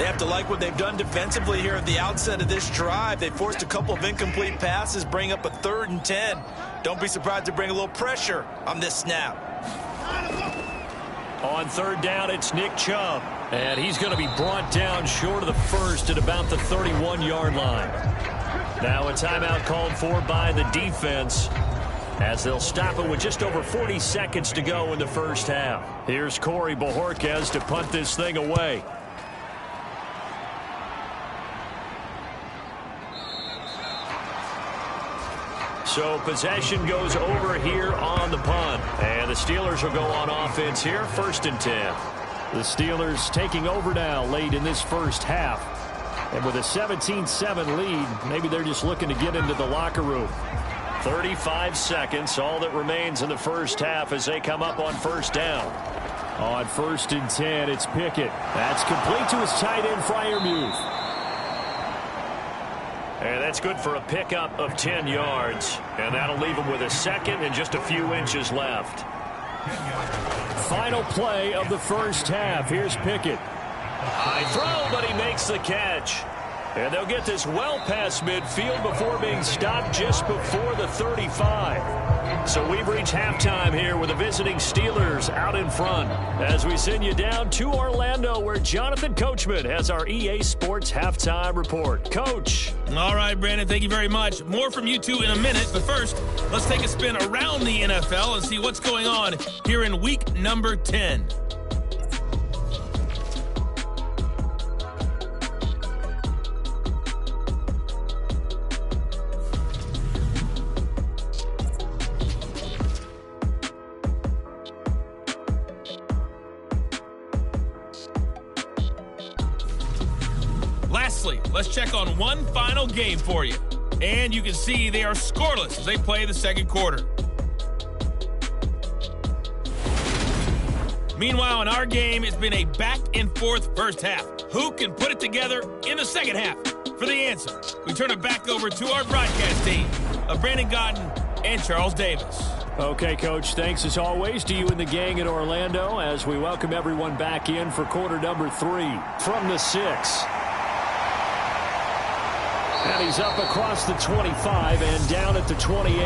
They have to like what they've done defensively here at the outset of this drive. They forced a couple of incomplete passes, bring up a 3rd and 10. Don't be surprised to bring a little pressure on this snap. On 3rd down, it's Nick Chubb. And he's going to be brought down short of the first at about the 31-yard line. Now a timeout called for by the defense as they'll stop it with just over 40 seconds to go in the first half. Here's Corey Bojorquez to punt this thing away. So possession goes over here on the punt. And the Steelers will go on offense here, 1st and 10. The Steelers taking over now late in this first half. And with a 17-7 lead, maybe they're just looking to get into the locker room. 35 seconds, all that remains in the first half as they come up on 1st down. On 1st and 10, it's Pickett. That's complete to his tight end, Freiermuth. And that's good for a pickup of 10 yards. And that'll leave him with a second and just a few inches left. Final play of the first half. Here's Pickett. High throw, but he makes the catch. And they'll get this well past midfield before being stopped just before the 35. So we've reached halftime here with the visiting Steelers out in front as we send you down to Orlando where Jonathan Coachman has our EA Sports Halftime Report. Coach. All right, Brandon, thank you very much. More from you two in a minute, but first, let's take a spin around the NFL and see what's going on here in week number 10. Lastly, let's check on one final game for you. And you can see they are scoreless as they play the second quarter. Meanwhile, in our game, it's been a back-and-forth first half. Who can put it together in the second half? For the answer, we turn it back over to our broadcast team of Brandon Gaudin and Charles Davis. Okay, Coach, thanks as always to you and the gang in Orlando as we welcome everyone back in for quarter number 3 from the 6. And he's up across the 25 and down at the 28.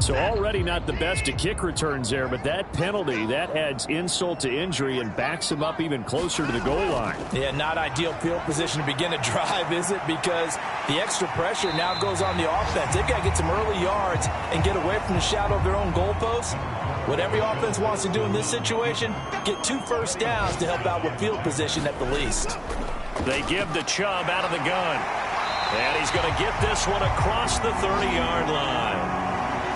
So already not the best of kick returns there, but that penalty, that adds insult to injury and backs him up even closer to the goal line. Yeah, not ideal field position to begin a drive, is it? Because the extra pressure now goes on the offense. They've got to get some early yards and get away from the shadow of their own goalposts. What every offense wants to do in this situation, get 2 first downs to help out with field position at the least. They give the Chubb out of the gun. And he's going to get this one across the 30-yard line.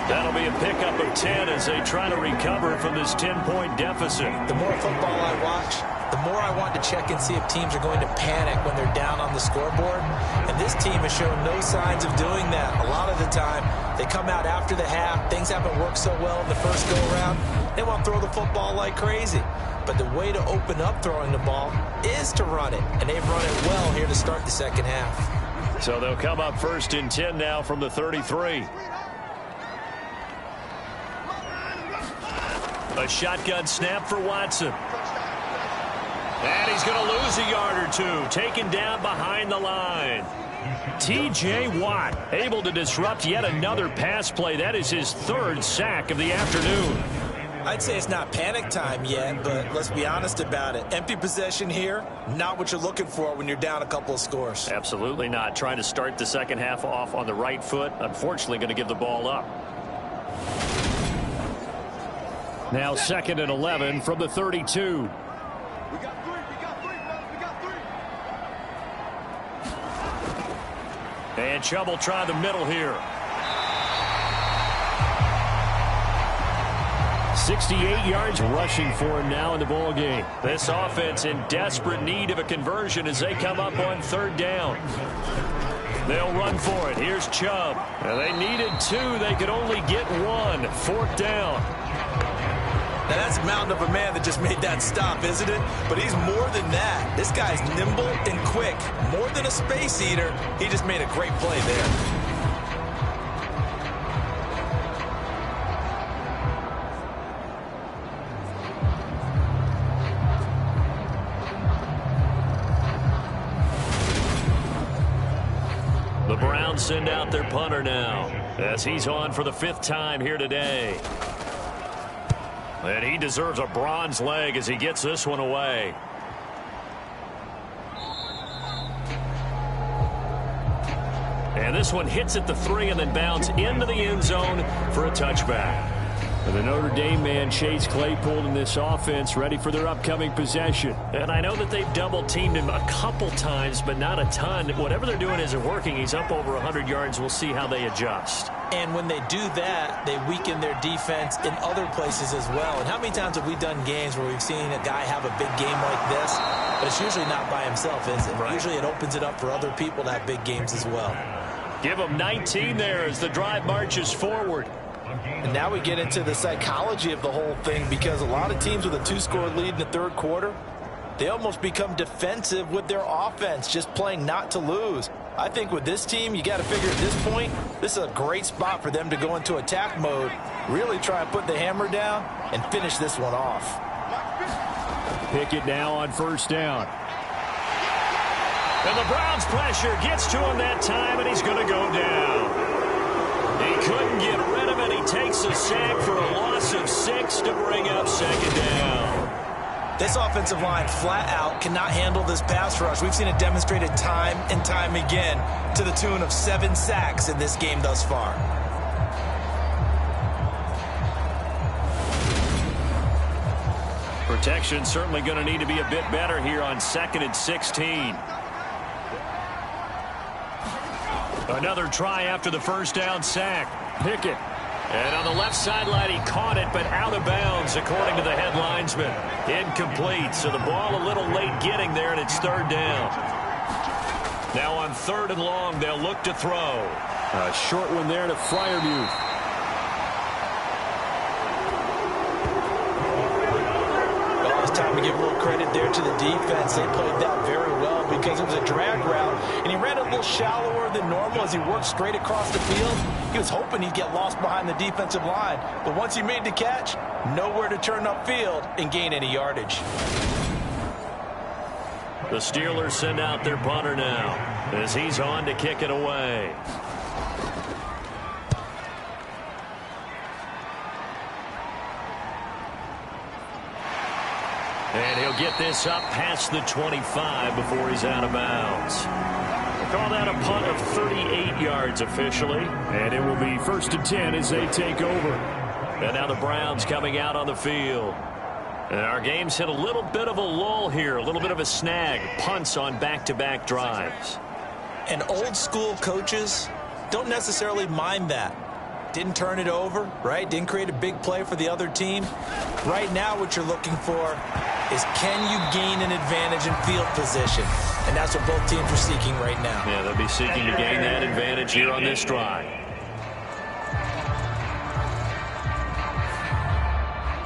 That'll be a pickup of 10 as they try to recover from this 10-point deficit. The more football I watch, the more I want to check and see if teams are going to panic when they're down on the scoreboard. And this team has shown no signs of doing that. A lot of the time, they come out after the half. Things haven't worked so well in the first go-around. They want to throw the football like crazy. But the way to open up throwing the ball is to run it. And they've run it well here to start the second half. So they'll come up 1st and 10 now from the 33. A shotgun snap for Watson. And he's going to lose a yard or two, taken down behind the line. T.J. Watt able to disrupt yet another pass play. That is his third sack of the afternoon. I'd say it's not panic time yet, but let's be honest about it. Empty possession here, not what you're looking for when you're down a couple of scores. Absolutely not. Trying to start the second half off on the right foot. Unfortunately, going to give the ball up. Now 2nd and 11 from the 32. And Chubb will try the middle here. 68 yards rushing for him now in the ball game. This offense in desperate need of a conversion as they come up on 3rd down. They'll run for it. Here's Chubb. Now they needed 2. They could only get 1. 4th down. Now that's a mountain of a man that just made that stop, isn't it? But he's more than that. This guy's nimble and quick. More than a space eater. He just made a great play there. The Browns send out their punter now as he's on for the 5th time here today. And he deserves a bronze leg as he gets this one away. And this one hits at the 3 and then bounds into the end zone for a touchback. The Notre Dame man, Chase Claypool, in this offense, ready for their upcoming possession. And I know that they've double-teamed him a couple times, but not a ton. Whatever they're doing isn't working. He's up over 100 yards. We'll see how they adjust. And when they do that, they weaken their defense in other places as well. And how many times have we done games where we've seen a guy have a big game like this, but it's usually not by himself, is it? Right. Usually it opens it up for other people to have big games as well. Give him 19 there as the drive marches forward. And now we get into the psychology of the whole thing, because a lot of teams with a 2-score lead in the 3rd quarter, they almost become defensive with their offense, just playing not to lose. I think with this team, you got to figure at this point, this is a great spot for them to go into attack mode, really try and put the hammer down and finish this one off. Pickett now on 1st down. And the Browns' pressure gets to him that time, and he's going to go down. He couldn't get rid of it. He takes a sack for a loss of 6 to bring up 2nd down. This offensive line flat out cannot handle this pass rush. We've seen it demonstrated time and time again to the tune of 7 sacks in this game thus far. Protection certainly going to need to be a bit better here on 2nd and 16. Another try after the 1st down sack. Pickett. And on the left sideline, he caught it, but out of bounds, according to the head linesman. Incomplete, so the ball a little late getting there, and it's 3rd down. Now on 3rd and long, they'll look to throw. A short one there to Freiermuth. Well, it's time to give a little credit there to the defense. They played that very well because it was a drag route, and he ran a little shallower than normal as he worked straight across the field. He was hoping he'd get lost behind the defensive line, but once he made the catch, nowhere to turn upfield and gain any yardage. The Steelers send out their punter now as he's on to kick it away. And he'll get this up past the 25 before he's out of bounds. We'll call that a punt of 38 yards officially. And it will be 1st and 10 as they take over. And now the Browns coming out on the field. And our game's hit a little bit of a lull here, a little bit of a snag. Punts on back-to-back drives. And old-school coaches don't necessarily mind that. Didn't turn it over, right? Didn't create a big play for the other team. Right now what you're looking for is, can you gain an advantage in field position? And that's what both teams are seeking right now. Yeah, they'll be seeking to gain that advantage here on this drive.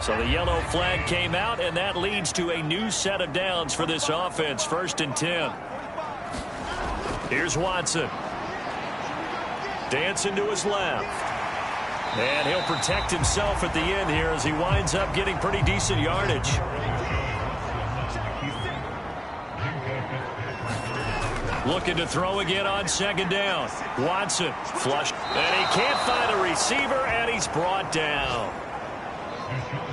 So the yellow flag came out, and that leads to a new set of downs for this offense. 1st and 10. Here's Watson. Dancing to his left. And he'll protect himself at the end here as he winds up getting pretty decent yardage. Looking to throw again on second down. Watson flush. And he can't find a receiver, and he's brought down.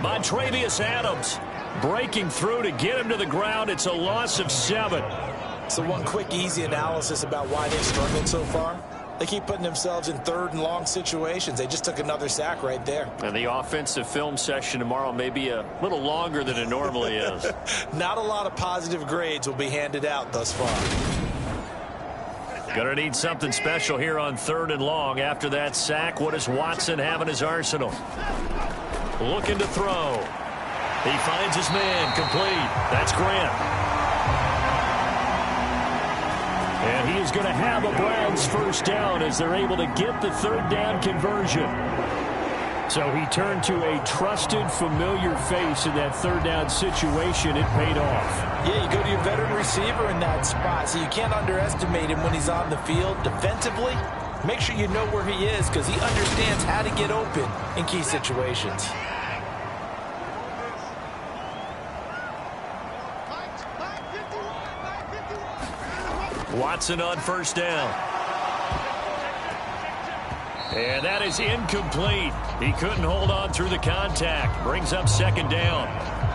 Montravius Adams breaking through to get him to the ground. It's a loss of 7. So one quick, easy analysis about why they've struggled so far. They keep putting themselves in third and long situations. They just took another sack right there. And the offensive film session tomorrow may be a little longer than it normally is. Not a lot of positive grades will be handed out thus far. Gonna need something special here on 3rd and long. After that sack, what does Watson have in his arsenal? Looking to throw. He finds his man, complete. That's Grant. And he is going to have a Browns first down as they're able to get the 3rd down conversion. So he turned to a trusted, familiar face in that 3rd down situation. It paid off. Yeah, you go to your veteran receiver in that spot, so you can't underestimate him when he's on the field defensively. Make sure you know where he is because he understands how to get open in key situations. Watson on first down. And that is incomplete. He couldn't hold on through the contact. Brings up 2nd down.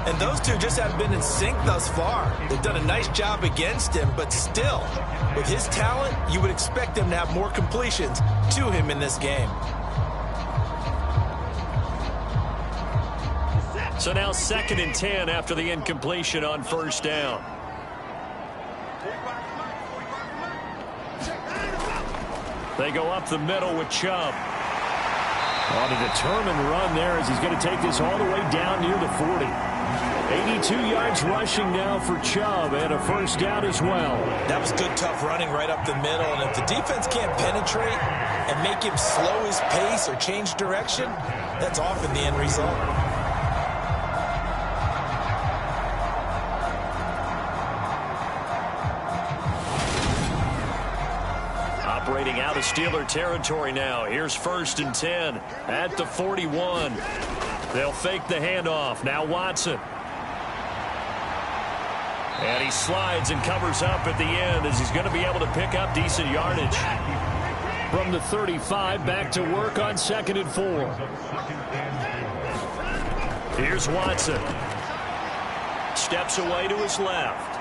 And those two just haven't been in sync thus far. They've done a nice job against him, but still, with his talent, you would expect them to have more completions to him in this game. So now 2nd and 10 after the incompletion on first down. They go up the middle with Chubb. On a determined run there as he's going to take this all the way down near the 40. 82 yards rushing now for Chubb and a first down as well. That was good, tough running right up the middle. And if the defense can't penetrate and make him slow his pace or change direction, that's often the end result. Operating out of Steeler territory now. Here's 1st and 10 at the 41. They'll fake the handoff. Now Watson. And he slides and covers up at the end as he's going to be able to pick up decent yardage. From the 35, back to work on 2nd and 4. Here's Watson. Steps away to his left.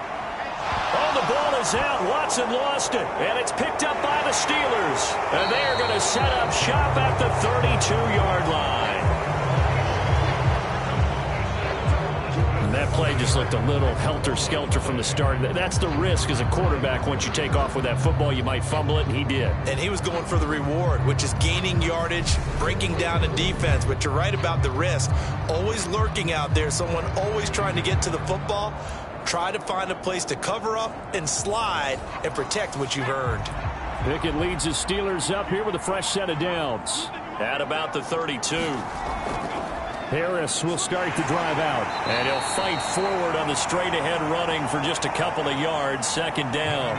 Oh, the ball is out. Watson lost it. And it's picked up by the Steelers. And they are going to set up shop at the 32-yard line. And that play just looked a little helter-skelter from the start. That's the risk as a quarterback. Once you take off with that football, you might fumble it, and he did. And he was going for the reward, which is gaining yardage, breaking down a defense. But you're right about the risk. Always lurking out there. Someone always trying to get to the football. Try to find a place to cover up and slide and protect what you've earned. Pickett leads the Steelers up here with a fresh set of downs. At about the 32. Harris will start the drive out. And he'll fight forward on the straight-ahead running for just a couple of yards. 2nd down.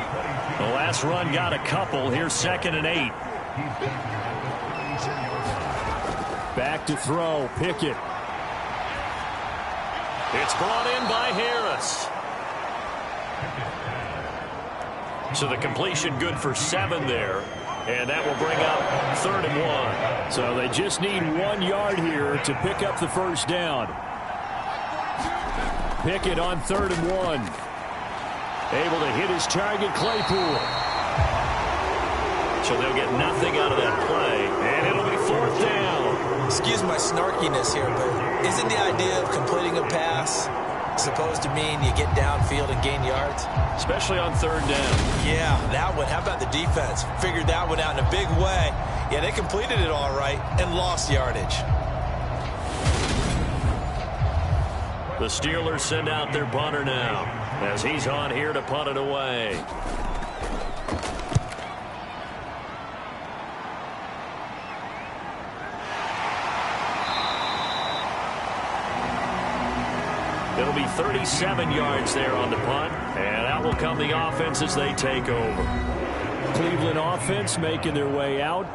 The last run got a couple. Here's 2nd and 8. Back to throw. Pickett. It's brought in by Harris. So the completion good for 7 there. And that will bring up 3rd and 1. So they just need 1 yard here to pick up the first down. Pickett on 3rd and 1. Able to hit his target, Claypool. So they'll get nothing out of that play. And it'll be 4th down. Excuse my snarkiness here, but isn't the idea of completing a pass supposed to mean you get downfield and gain yards? Especially on 3rd down. Yeah, that one. How about the defense? Figured that one out in a big way. Yeah, they completed it all right and lost yardage. The Steelers send out their punter now as he's on here to punt it away. It'll be 37 yards there on the punt, and out will come the offense as they take over. Cleveland offense making their way out.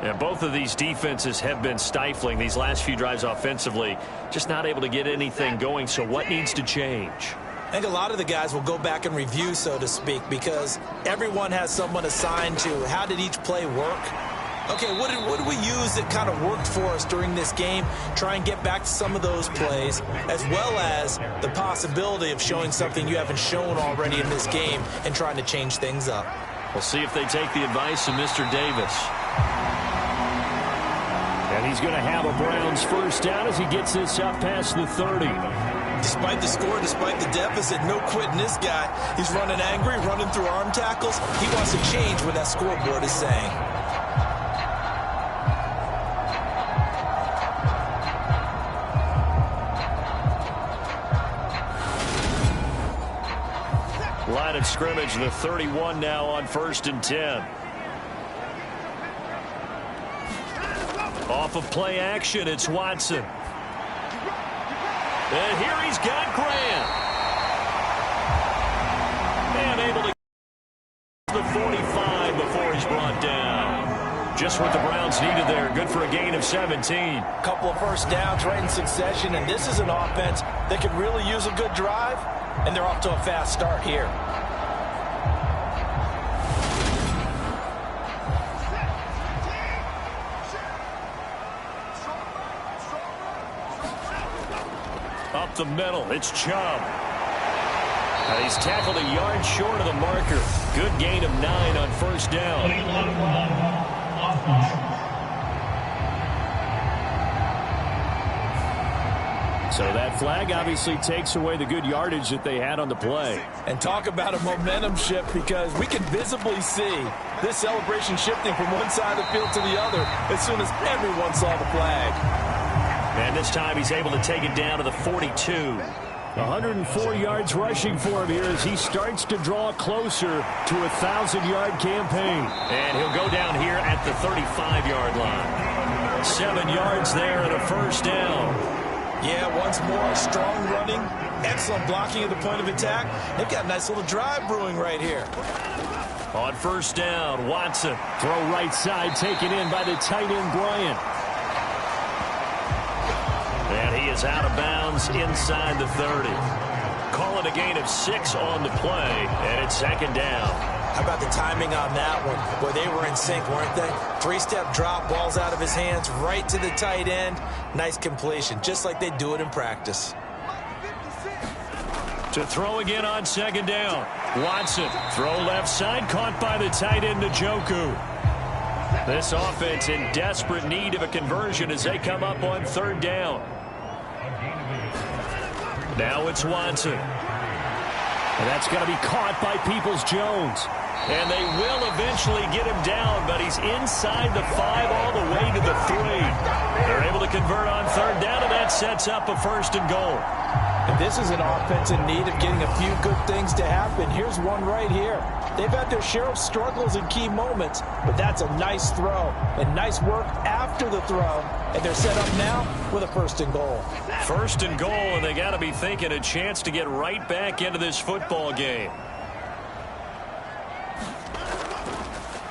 And both of these defenses have been stifling these last few drives offensively. Just not able to get anything going, so what needs to change? I think a lot of the guys will go back and review, so to speak, because everyone has someone assigned to how did each play work. Okay, what did we use that kind of worked for us during this game? Try and get back to some of those plays, as well as the possibility of showing something you haven't shown already in this game and trying to change things up. We'll see if they take the advice of Mr. Davis. And he's going to have a Browns first down as he gets this up past the 30. Despite the score, despite the deficit, no quitting this guy. He's running angry, running through arm tackles. He wants to change what that scoreboard is saying. Line of scrimmage, the 31 now on 1st and 10. Off of play action, it's Watson. And here he's got Grant. And able to get the 45 before he's brought down. Just what the Browns needed there. Good for a gain of 17. Couple of first downs right in succession, and this is an offense that could really use a good drive, and they're off to a fast start here. Up the middle, it's Chubb. And he's tackled a yard short of the marker. Good gain of 9 on 1st down. So that flag obviously takes away the good yardage that they had on the play. And talk about a momentum shift, because we can visibly see this celebration shifting from one side of the field to the other as soon as everyone saw the flag. And this time he's able to take it down to the 42. 104 yards rushing for him here as he starts to draw closer to a 1,000-yard campaign. And he'll go down here at the 35-yard line. 7 yards there and a first down. Yeah, once more, strong running, excellent blocking at the point of attack. They've got a nice little drive brewing right here. On 1st down, Watson. Throw right side taken in by the tight end, Bryant. And he is out of bounds inside the 30. Call it a gain of 6 on the play, and it's 2nd down. How about the timing on that one? Boy, they were in sync, weren't they? 3-step drop, balls out of his hands, right to the tight end. Nice completion, just like they do it in practice. To throw again on 2nd down. Watson, throw left side, caught by the tight end, Njoku. This offense in desperate need of a conversion as they come up on 3rd down. Now it's Watson. And that's going to be caught by Peoples-Jones. And they will eventually get him down, but he's inside the 5 all the way to the 3. They're able to convert on 3rd down, and that sets up a 1st and goal. And this is an offense in need of getting a few good things to happen. Here's one right here. They've had their share of struggles in key moments, but that's a nice throw and nice work after the throw. And they're set up now with a 1st and goal. 1st and goal, and they got to be thinking a chance to get right back into this football game.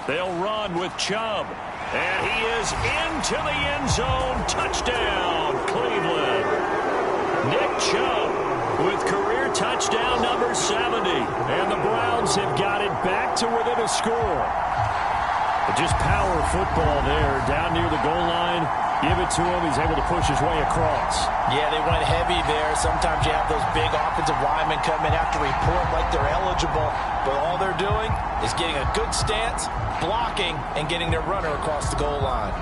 They'll run with Chubb. And he is into the end zone. Touchdown, Cleveland. Nick Chubb with career touchdown number 70. And the Browns have got it back to within a score. But just power football there down near the goal line. Give it to him. He's able to push his way across. Yeah, they went heavy there. Sometimes you have those big offensive linemen come in, have to report like they're eligible. But all they're doing is getting a good stance, blocking, and getting their runner across the goal line.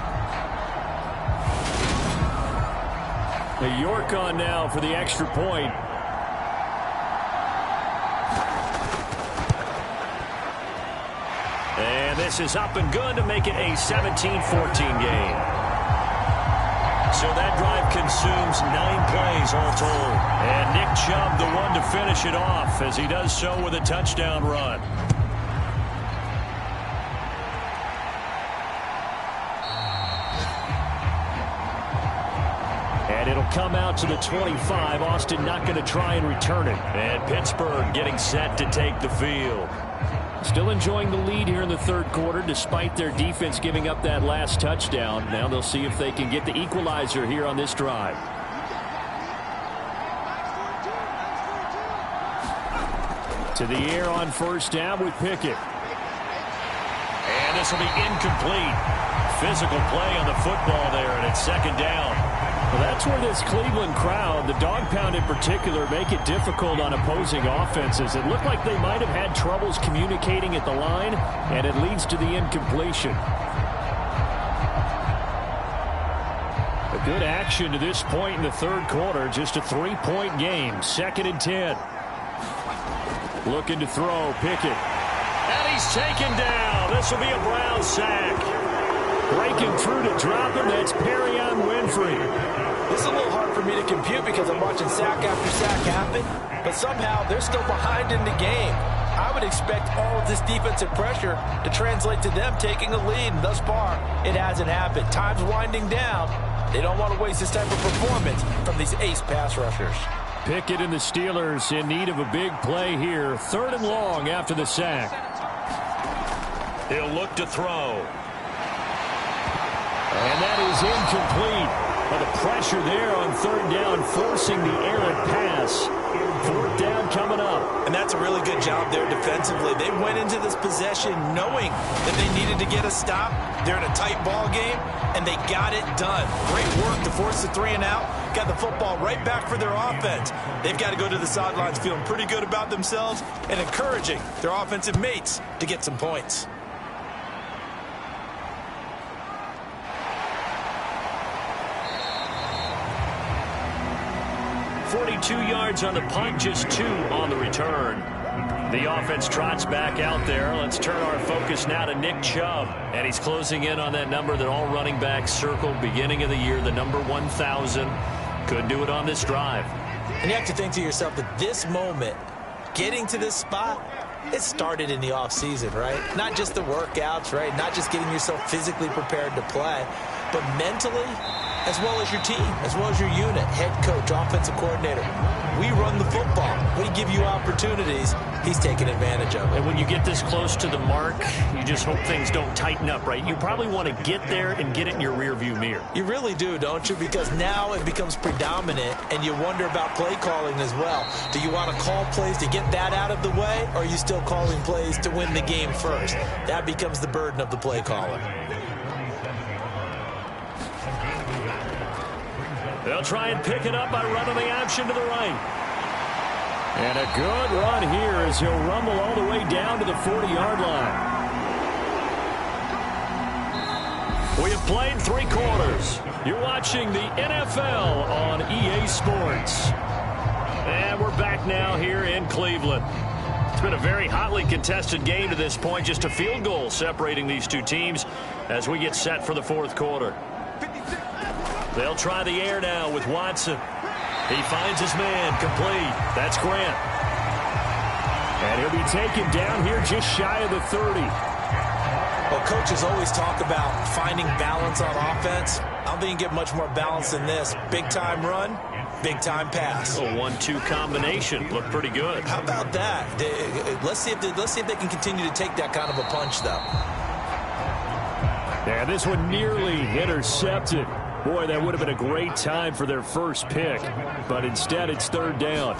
York on now for the extra point. And this is up and good to make it a 17-14 game. So that drive consumes 9 plays all told. And Nick Chubb the one to finish it off as he does so with a touchdown run. And it'll come out to the 25. Austin not going to try and return it. And Pittsburgh getting set to take the field. Still enjoying the lead here in the 3rd quarter despite their defense giving up that last touchdown. Now they'll see if they can get the equalizer here on this drive. To the air on first down with Pickett. And this will be incomplete. Physical play on the football there, and it's second down. Well, that's where this Cleveland crowd, the dog pound in particular, make it difficult on opposing offenses. It looked like they might have had troubles communicating at the line, and it leads to the incompletion. A good action to this point in the third quarter. Just a 3-point game. 2nd and 10. Looking to throw. Pickett. And he's taken down. This will be a Brown sack. Breaking through to drop him. That's Perrion Winfrey. This is a little hard for me to compute because I'm watching sack after sack happen, but somehow they're still behind in the game. I would expect all of this defensive pressure to translate to them taking a lead, and thus far, it hasn't happened. Time's winding down. They don't want to waste this type of performance from these ace pass rushers. Pickett and the Steelers in need of a big play here. 3rd and long after the sack. He'll look to throw. And that is incomplete. Well, the pressure there on 3rd down, forcing the errant pass. 4th down coming up. And that's a really good job there defensively. They went into this possession knowing that they needed to get a stop. They're in a tight ball game, and they got it done. Great work to force the 3 and out. Got the football right back for their offense. They've got to go to the sidelines feeling pretty good about themselves and encouraging their offensive mates to get some points. .42 yards on the punt, just 2 on the return. The offense trots back out there. Let's turn our focus now to Nick Chubb. And he's closing in on that number that all running backs circled beginning of the year, the number 1,000. Could do it on this drive. And you have to think to yourself that this moment, getting to this spot, it started in the offseason, right? Not just the workouts, right? Not just getting yourself physically prepared to play, but mentally, as well as your team, as well as your unit, head coach, offensive coordinator. We run the football. We give you opportunities. He's taking advantage of it. And when you get this close to the mark, you just hope things don't tighten up, right? You probably want to get there and get it in your rearview mirror. You really do, don't you? Because now it becomes predominant, and you wonder about play calling as well. Do you want to call plays to get that out of the way, or are you still calling plays to win the game first? That becomes the burden of the play caller. They'll try and pick it up by running the option to the right. And a good run here as he'll rumble all the way down to the 40-yard line. We have played 3 quarters. You're watching the NFL on EA Sports. And we're back now here in Cleveland. It's been a very hotly contested game to this point. Just a field goal separating these two teams as we get set for the 4th quarter. They'll try the air now with Watson. He finds his man, complete. That's Grant. And he'll be taken down here just shy of the 30. Well, coaches always talk about finding balance on offense. I don't think you get much more balance than this. Big-time run, big-time pass. A 1-2 combination. Looked pretty good. How about that? Let's see if they can continue to take that kind of a punch, though. Yeah, this one nearly intercepted. Boy, that would have been a great time for their first pick, but instead it's 3rd down.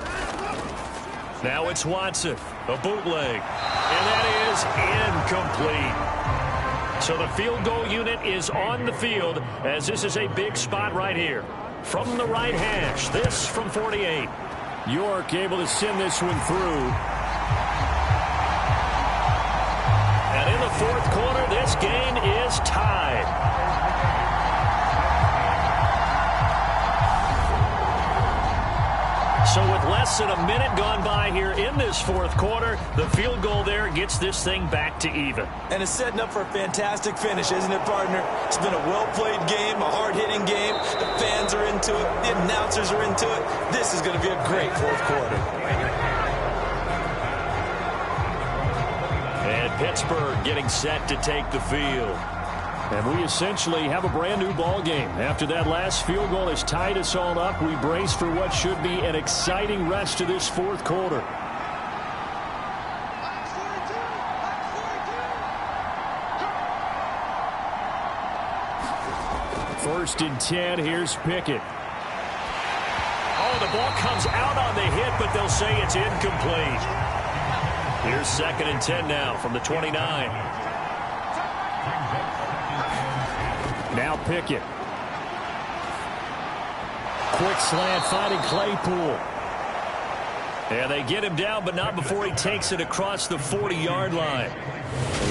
Now it's Watson, a bootleg, and that is incomplete. So the field goal unit is on the field as this is a big spot right here. From the right hash, this from 48. York able to send this one through. And in the 4th quarter, this game is tied. So with less than a minute gone by here in this 4th quarter, the field goal there gets this thing back to even. And it's setting up for a fantastic finish, isn't it, partner? It's been a well-played game, a hard-hitting game. The fans are into it. The announcers are into it. This is going to be a great 4th quarter. And Pittsburgh getting set to take the field. And we essentially have a brand new ball game. After that last field goal has tied us all up, we brace for what should be an exciting rest of this 4th quarter. First and 10, here's Pickett. Oh, the ball comes out on the hit, but they'll say it's incomplete. Here's 2nd and 10 now from the 29. Now Pickett. Quick slant finding Claypool. And they get him down, but not before he takes it across the 40-yard line.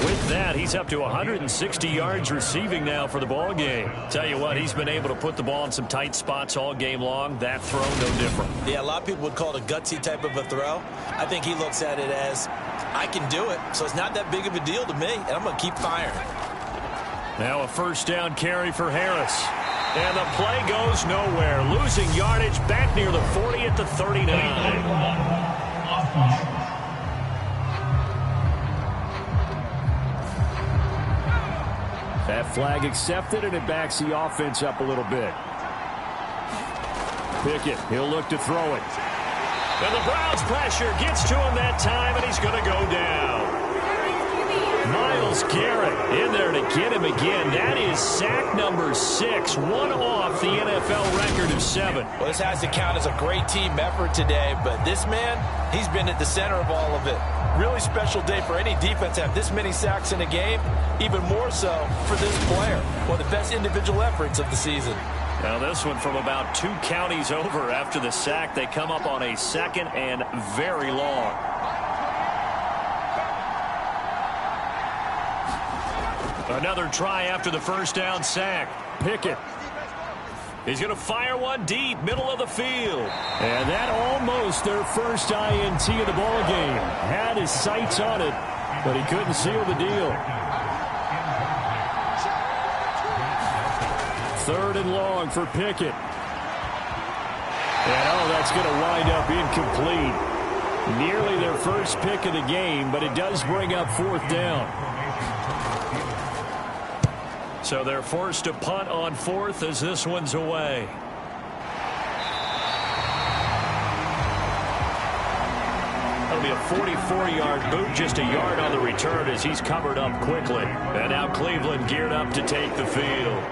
With that, he's up to 160 yards receiving now for the ball game. Tell you what, he's been able to put the ball in some tight spots all game long. That throw, no different. Yeah, a lot of people would call it a gutsy type of a throw. I think he looks at it as, I can do it, so it's not that big of a deal to me, and I'm going to keep firing. Now a 1st down carry for Harris. And the play goes nowhere. Losing yardage back near the 40 at the 39. That flag accepted, and it backs the offense up a little bit. Pickett, he'll look to throw it. And the Browns pressure gets to him that time, and he's going to go down. Myles Garrett in there to get him again. That is sack number 6, one off the NFL record of 7. Well, this has to count as a great team effort today, but this man, he's been at the center of all of it. Really special day for any defense to have this many sacks in a game, even more so for this player. One of the best individual efforts of the season. Now this one from about 2 counties over after the sack. They come up on a 2nd and very long. Another try after the 1st down sack. Pickett. He's going to fire one deep, middle of the field. And that almost their first INT of the ball game. Had his sights on it, but he couldn't seal the deal. 3rd and long for Pickett. And that's going to wind up incomplete. Nearly their first pick of the game, but it does bring up 4th down. So they're forced to punt on 4th as this one's away. That'll be a 44-yard boot, just a yard on the return as he's covered up quickly. And now Cleveland geared up to take the field.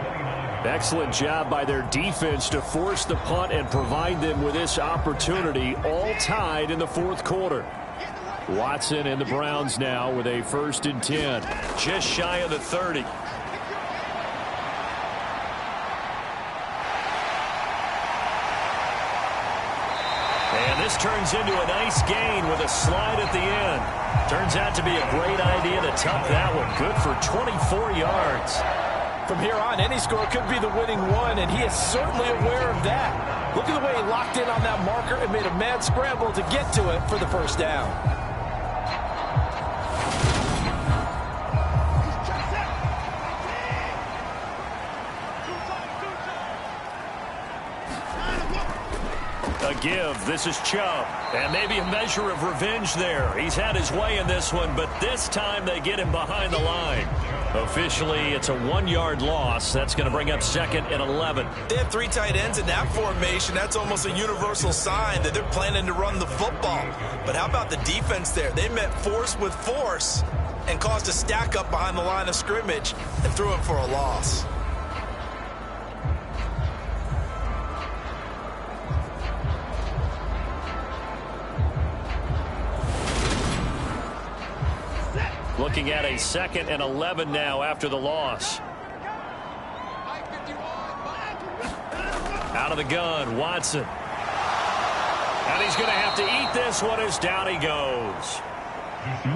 Excellent job by their defense to force the punt and provide them with this opportunity, all tied in the 4th quarter. Watson and the Browns now with a 1st and 10. Just shy of the 30. And this turns into a nice gain with a slide at the end. Turns out to be a great idea to tuck that one. Good for 24 yards. From here on, any score could be the winning one, and he is certainly aware of that. Look at the way he locked in on that marker and made a mad scramble to get to it for the 1st down. A give. This is Chubb. And maybe a measure of revenge there. He's had his way in this one, but this time they get him behind the line. Officially, it's a 1-yard loss. That's going to bring up 2nd and 11. They have 3 tight ends in that formation. That's almost a universal sign that they're planning to run the football. But how about the defense there? They met force with force and caused a stack up behind the line of scrimmage and threw him for a loss. Looking at a 2nd and 11 now after the loss. Out of the gun, Watson. And he's going to have to eat this one as down he goes.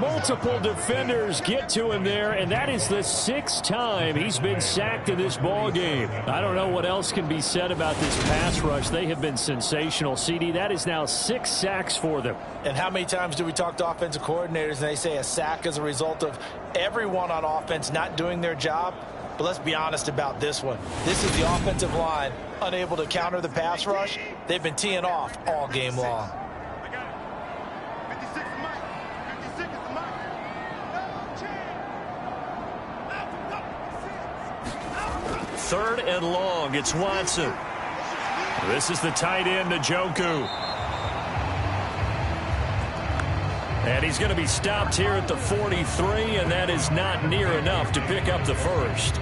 Multiple defenders get to him there, and that is the 6th time he's been sacked in this ball game. I don't know what else can be said about this pass rush. They have been sensational. CD, that is now 6 sacks for them. And how many times do we talk to offensive coordinators and they say a sack is a result of everyone on offense not doing their job? But let's be honest about this one. This is the offensive line unable to counter the pass rush. They've been teeing off all game long. 3rd and long. It's Watson. This is the tight end, Njoku. And he's going to be stopped here at the 43, and that is not near enough to pick up the 1st.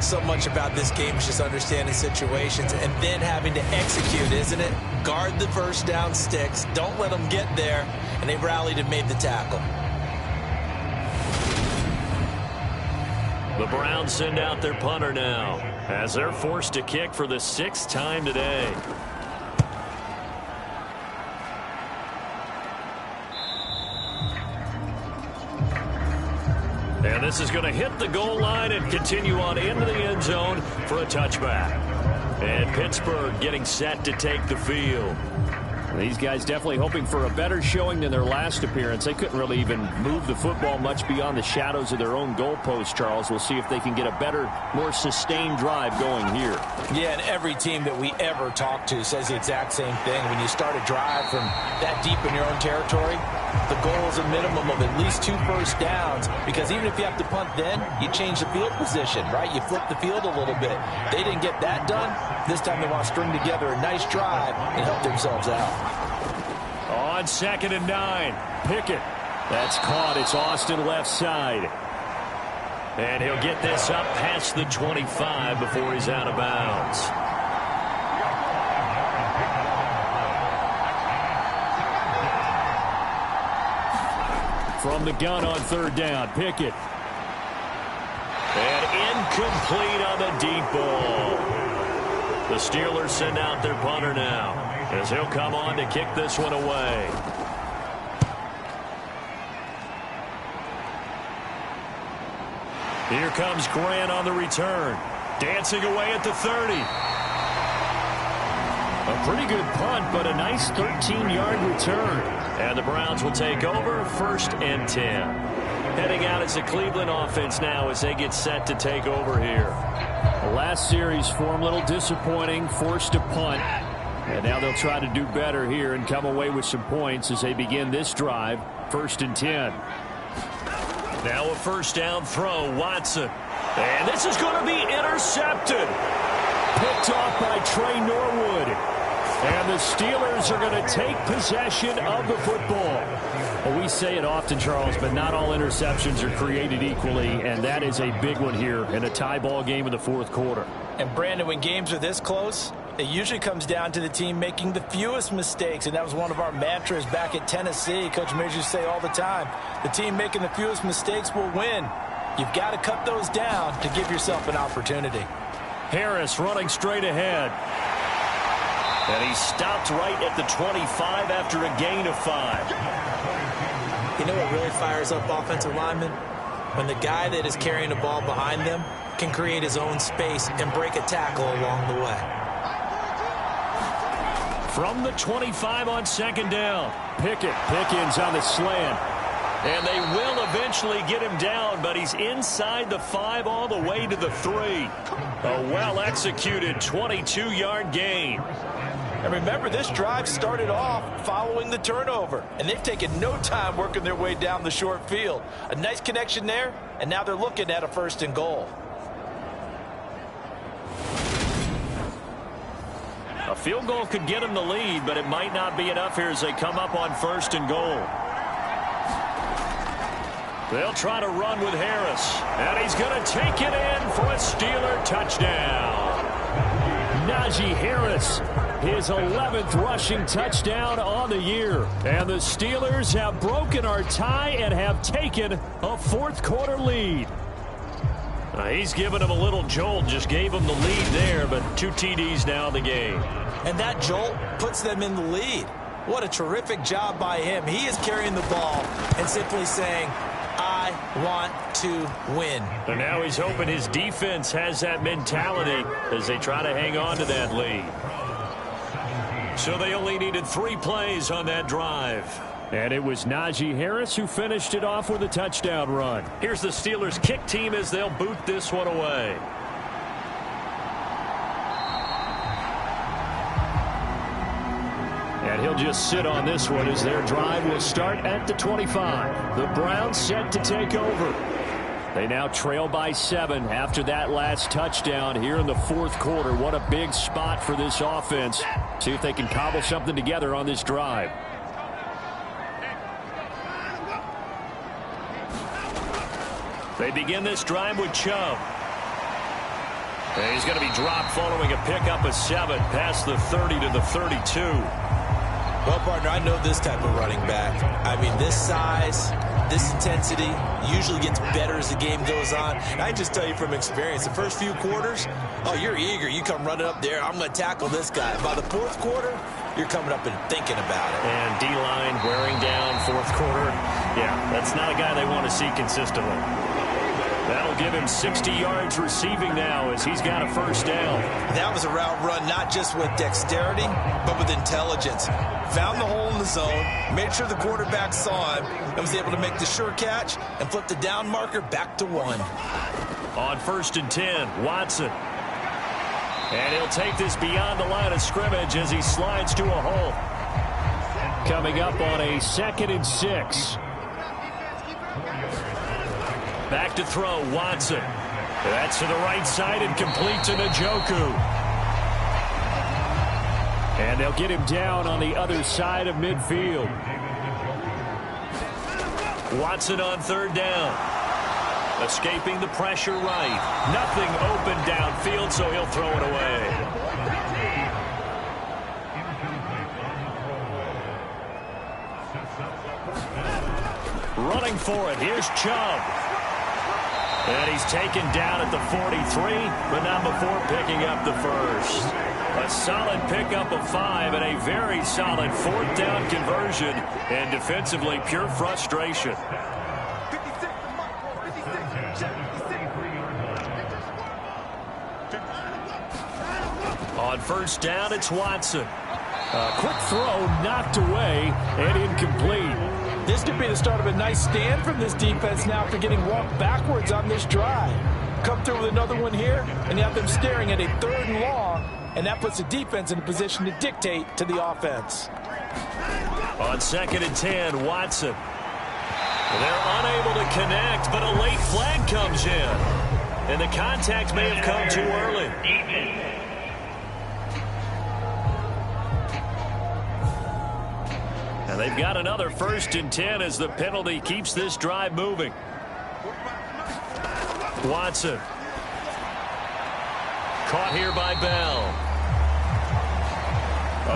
So much about this game is just understanding situations and then having to execute, isn't it? Guard the 1st down sticks. Don't let them get there. and they rallied and made the tackle. The Browns send out their punter now as they're forced to kick for the 6th time today. And this is going to hit the goal line and continue on into the end zone for a touchback. And Pittsburgh getting set to take the field. These guys definitely hoping for a better showing than their last appearance. They couldn't really even move the football much beyond the shadows of their own goalpost, Charles. We'll see if they can get a better, more sustained drive going here. Yeah, and every team that we ever talk to says the exact same thing. When you start a drive from that deep in your own territory, the goal is a minimum of at least 2 first downs, because even if you have to punt then, you change the field position, right? You flip the field a little bit. They didn't get that done. This time they want to string together a nice drive and help themselves out. On 2nd and 9, Pickett. That's caught. It's Austin left side. And he'll get this up past the 25 before he's out of bounds. From the gun on 3rd down, Pickett. And incomplete on the deep ball. The Steelers send out their punter now as he'll come on to kick this one away. Here comes Grant on the return. Dancing away at the 30. A pretty good punt, but a nice 13-yard return. And the Browns will take over 1st and 10. Heading out as the Cleveland offense now as they get set to take over here. The last series for them, a little disappointing, forced to punt. And now they'll try to do better here and come away with some points as they begin this drive, 1st and 10. Now a 1st down throw, Watson. And this is going to be intercepted. Picked off by Trey Norwood. And the Steelers are going to take possession of the football. Well, we say it often, Charles, but not all interceptions are created equally, and that is a big one here in a tie ball game in the 4th quarter. And, Brandon, when games are this close, it usually comes down to the team making the fewest mistakes, and that was one of our mantras back at Tennessee. Coach Mears used to say all the time, the team making the fewest mistakes will win. You've got to cut those down to give yourself an opportunity. Harris running straight ahead. And he stopped right at the 25 after a gain of 5. You know what really fires up offensive linemen? When the guy that is carrying the ball behind them can create his own space and break a tackle along the way. From the 25 on 2nd down, Pickens on the slant. And they will eventually get him down, but he's inside the 5 all the way to the 3. A well-executed 22-yard gain. And remember, this drive started off following the turnover, and they've taken no time working their way down the short field. A nice connection there, and now they're looking at a 1st and goal. A field goal could get him the lead, but it might not be enough here as they come up on 1st and goal. They'll try to run with Harris, and he's going to take it in for a Steeler touchdown. Najee Harris, his 11th rushing touchdown on the year. And the Steelers have broken our tie and have taken a 4th quarter lead. He's given him a little jolt, just gave him the lead there, but 2 TDs now in the game. And that jolt puts them in the lead. What a terrific job by him. He is carrying the ball and simply saying, I want to win. And now he's hoping his defense has that mentality as they try to hang on to that lead. So they only needed 3 plays on that drive. And it was Najee Harris who finished it off with a touchdown run. Here's the Steelers kick team as they'll boot this one away. And he'll just sit on this one as their drive will start at the 25. The Browns set to take over. They now trail by 7 after that last touchdown here in the 4th quarter. What a big spot for this offense. See if they can cobble something together on this drive. They begin this drive with Chubb. And he's going to be dropped following a pickup of 7 past the 30 to the 32. Well, partner, I know this type of running back. I mean, this size, this intensity usually gets better as the game goes on. And I just tell you from experience, the first few quarters, oh, you're eager. You come running up there, I'm going to tackle this guy. By the fourth quarter, you're coming up and thinking about it. And D-line wearing down fourth quarter. Yeah, that's not a guy they want to see consistently. That'll give him 60 yards receiving now as he's got a first down. That was a route run not just with dexterity, but with intelligence. Found the hole in the zone, made sure the quarterback saw him, and was able to make the sure catch and flip the down marker back to 1. On 1st and 10, Watson. And he'll take this beyond the line of scrimmage as he slides to a hole. Coming up on a 2nd and 6. Back to throw, Watson. That's to the right side and complete to Njoku. And they'll get him down on the other side of midfield. Watson on 3rd down. Escaping the pressure right. Nothing open downfield, so he'll throw it away. Running for it, here's Chubb. And he's taken down at the 43, but not before picking up the first. A solid pickup of 5 and a very solid 4th down conversion. And defensively, pure frustration. On 1st down, it's Watson. A quick throw knocked away and incomplete. This could be the start of a nice stand from this defense now after getting walked backwards on this drive. Come through with another one here, and you have them staring at a 3rd and long, and that puts the defense in a position to dictate to the offense. On 2nd and 10, Watson. They're unable to connect, but a late flag comes in. And the contact may have come too early. And they've got another 1st and 10 as the penalty keeps this drive moving. Watson. Caught here by Bell.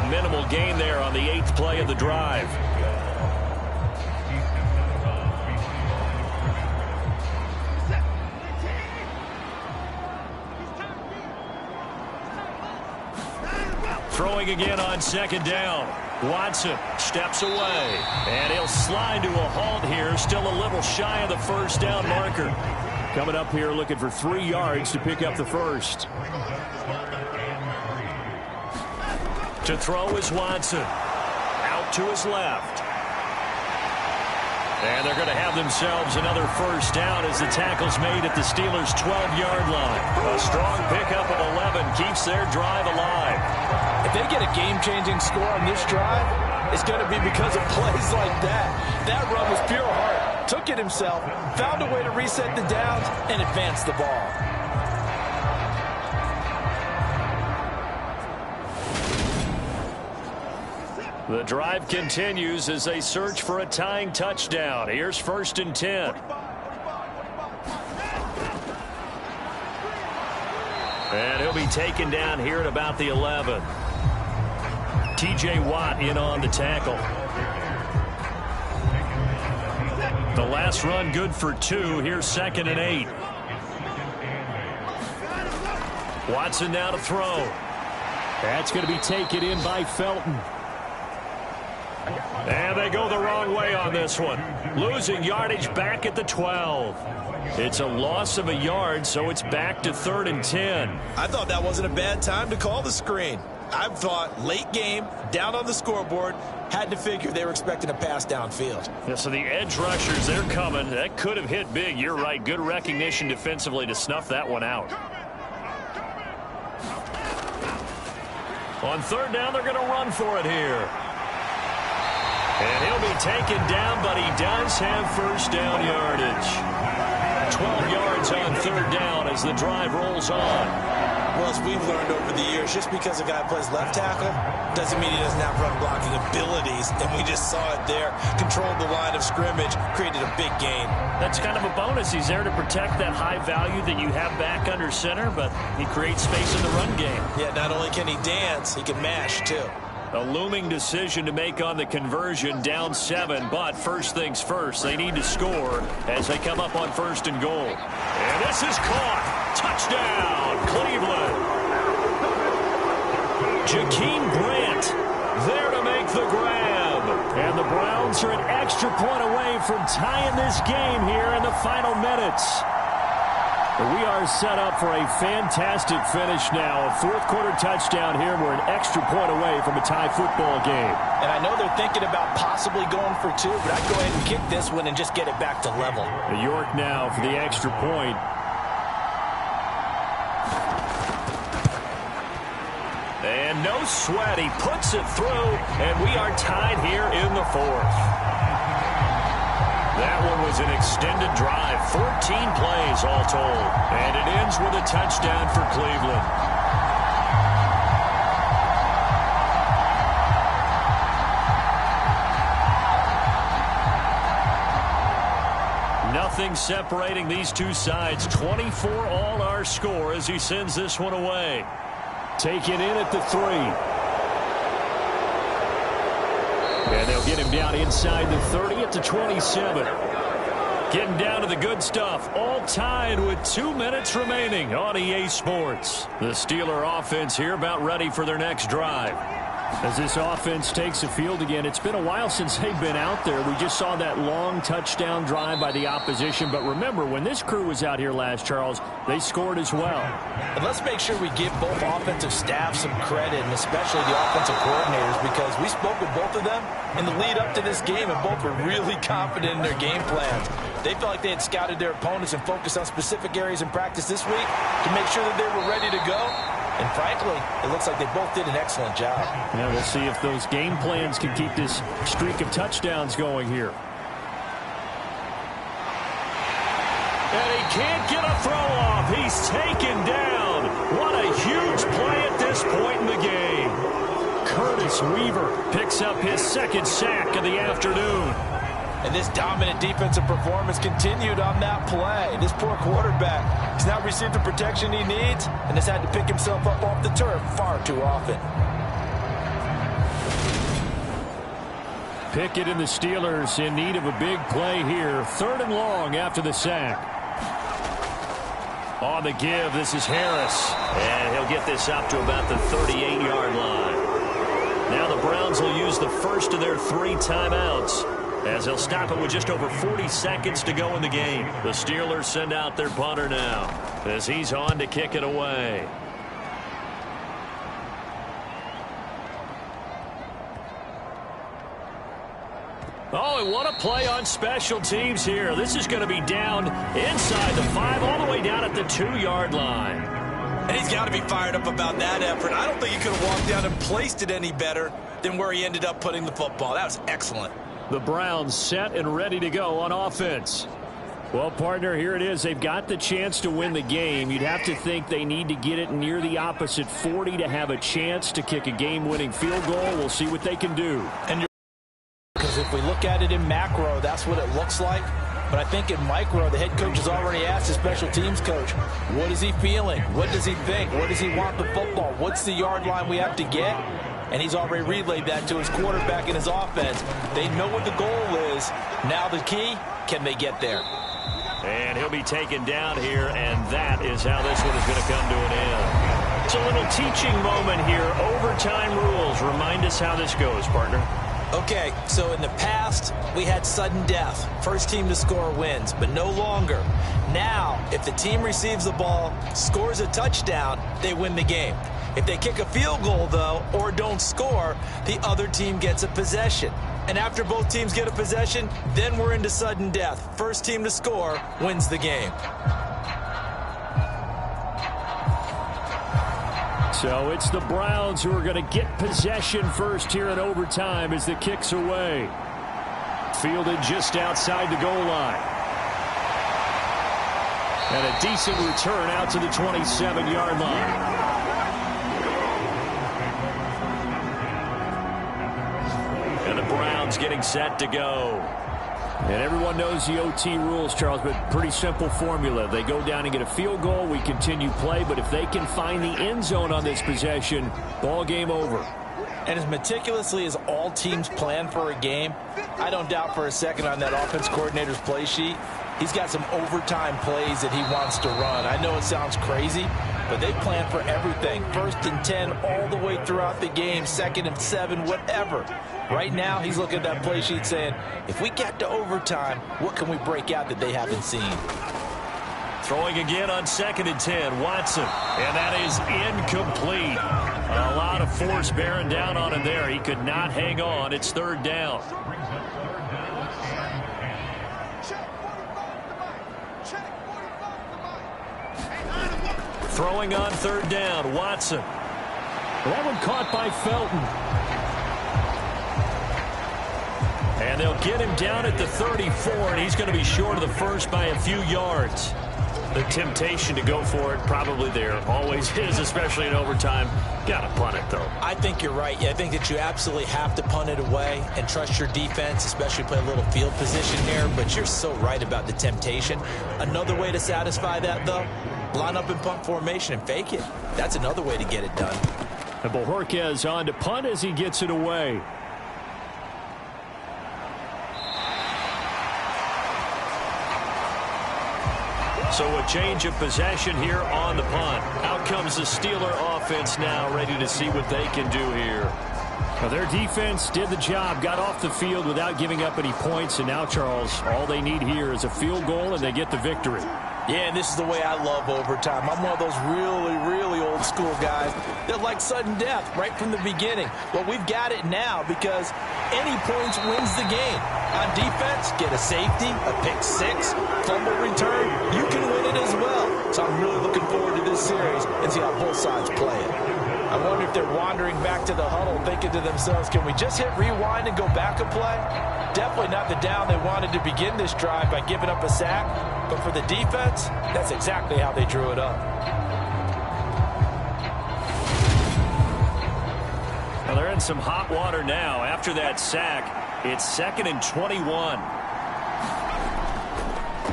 A minimal gain there on the 8th play of the drive. Throwing again on 2nd down. Watson steps away, and he'll slide to a halt here, still a little shy of the 1st down marker. Coming up here looking for 3 yards to pick up the first. To throw is Watson. Out to his left. And they're going to have themselves another 1st down as the tackle's made at the Steelers' 12-yard line. A strong pickup of 11 keeps their drive alive. If they get a game-changing score on this drive, it's going to be because of plays like that. That run was pure heart. Took it himself, found a way to reset the downs, and advance the ball. The drive continues as they search for a tying touchdown. Here's 1st and 10. And he'll be taken down here at about the 11. T.J. Watt in on the tackle. The last run good for 2. Here's 2nd and 8. Watson now to throw. That's going to be taken in by Felton. And they go the wrong way on this one. Losing yardage back at the 12. It's a loss of a yard, so it's back to 3rd and 10. I thought that wasn't a bad time to call the screen. I thought late game, down on the scoreboard, had to figure they were expecting a pass downfield. Yeah, so the edge rushers, they're coming. That could have hit big. You're right. Good recognition defensively to snuff that one out. On 3rd down, they're going to run for it here. And he'll be taken down, but he does have 1st down yardage. 12 yards on 3rd down as the drive rolls on. Well, as we've learned over the years, just because a guy plays left tackle doesn't mean he doesn't have run blocking abilities. And we just saw it there. Controlled the line of scrimmage, created a big gain. That's kind of a bonus. He's there to protect that high value that you have back under center, but he creates space in the run game. Yeah, not only can he dance, he can mash too. A looming decision to make on the conversion, down 7, but first things first, they need to score as they come up on 1st and goal. And this is caught. Touchdown, Cleveland. Jakeem Grant there to make the grab. And the Browns are an extra point away from tying this game here in the final minutes. We are set up for a fantastic finish now. A fourth-quarter touchdown here. We're an extra point away from a tie football game. And I know they're thinking about possibly going for 2, but I'd go ahead and kick this one and just get it back to level. York now for the extra point. And no sweat. He puts it through, and we are tied here in the 4th. That one was an extended drive, 14 plays all told. And it ends with a touchdown for Cleveland. Nothing separating these two sides. 24 all our score as he sends this one away. Taken in at the 3. And they'll get him down inside the 30 at the 27. Getting down to the good stuff. All tied with 2 minutes remaining on EA Sports. The Steeler offense here about ready for their next drive. As this offense takes the field again, it's been a while since they've been out there. We just saw that long touchdown drive by the opposition. But remember, when this crew was out here last, Charles, they scored as well. And let's make sure we give both offensive staff some credit, and especially the offensive coordinators, because we spoke with both of them in the lead up to this game, and both were really confident in their game plans. They felt like they had scouted their opponents and focused on specific areas in practice this week to make sure that they were ready to go. And frankly, it looks like they both did an excellent job. Yeah, we'll see if those game plans can keep this streak of touchdowns going here. And he can't get a throw off. He's taken down. What a huge play at this point in the game. Curtis Weaver picks up his 2nd sack of the afternoon. And this dominant defensive performance continued on that play. This poor quarterback has not received the protection he needs and has had to pick himself up off the turf far too often. Pickett and the Steelers in need of a big play here. 3rd and long after the sack. On the give, this is Harris. And he'll get this up to about the 38-yard line. Now the Browns will use the first of their 3 timeouts, as they'll stop it with just over 40 seconds to go in the game. The Steelers send out their punter now as he's on to kick it away. Oh, and what a play on special teams here. This is going to be down inside the 5, all the way down at the 2-yard line. And he's got to be fired up about that effort. I don't think he could have walked down and placed it any better than where he ended up putting the football. That was excellent. The Browns set and ready to go on offense. Well, partner, here it is. They've got the chance to win the game. You'd have to think they need to get it near the opposite 40 to have a chance to kick a game-winning field goal. We'll see what they can do. And because if we look at it in macro, that's what it looks like. But I think in micro, the head coach has already asked the special teams coach, what is he feeling? What does he think? What does he want the football? What's the yard line we have to get? And he's already relayed that to his quarterback and his offense. They know what the goal is. Now the key, can they get there? And he'll be taken down here, and that is how this one is going to come to an end. It's a little teaching moment here. Overtime rules. Remind us how this goes, partner. Okay, so in the past, we had sudden death. First team to score wins, but no longer. Now, if the team receives the ball, scores a touchdown, they win the game. If they kick a field goal, though, or don't score, the other team gets a possession. And after both teams get a possession, then we're into sudden death. First team to score wins the game. So it's the Browns who are going to get possession first here in overtime as the kick's away. Fielded just outside the goal line. And a decent return out to the 27-yard line. And the Browns getting set to go. And everyone knows the OT rules, Charles, but pretty simple formula. They go down and get a field goal, we continue play, but if they can find the end zone on this possession, ball game over. And as meticulously as all teams plan for a game, I don't doubt for a second on that offense coordinator's play sheet, he's got some overtime plays that he wants to run. I know it sounds crazy, but they plan for everything. 1st and 10 all the way throughout the game, 2nd and 7, whatever. Right now, he's looking at that play sheet saying, if we get to overtime, what can we break out that they haven't seen? Throwing again on 2nd and 10, Watson. And that is incomplete. A lot of force bearing down on him there. He could not hang on. It's 3rd down. Throwing on 3rd down, Watson. That one caught by Felton. And they'll get him down at the 34, and he's going to be short of the first by a few yards. The temptation to go for it probably there. Always is, especially in overtime. Got to punt it, though. I think you're right. Yeah, I think that you absolutely have to punt it away and trust your defense, especially play a little field position here. But you're so right about the temptation. Another way to satisfy that, though, line up in punt formation and fake it. That's another way to get it done. And Bojorquez on to punt as he gets it away. So a change of possession here on the punt. Out comes the Steeler offense now, ready to see what they can do here. Well, their defense did the job, got off the field without giving up any points. And now, Charles, all they need here is a field goal, and they get the victory. Yeah, and this is the way I love overtime. I'm one of those really, really old school guys that like sudden death right from the beginning. Well, we've got it now because any points wins the game. On defense, get a safety, a pick six, fumble return, you can win it as well. So I'm really looking forward to this series and see how both sides play it. I wonder if they're wandering back to the huddle thinking to themselves, can we just hit rewind and go back a play? Definitely not the down they wanted to begin this drive by giving up a sack. But for the defense, that's exactly how they drew it up. Well, they're in some hot water now. After that sack, it's 2nd and 21.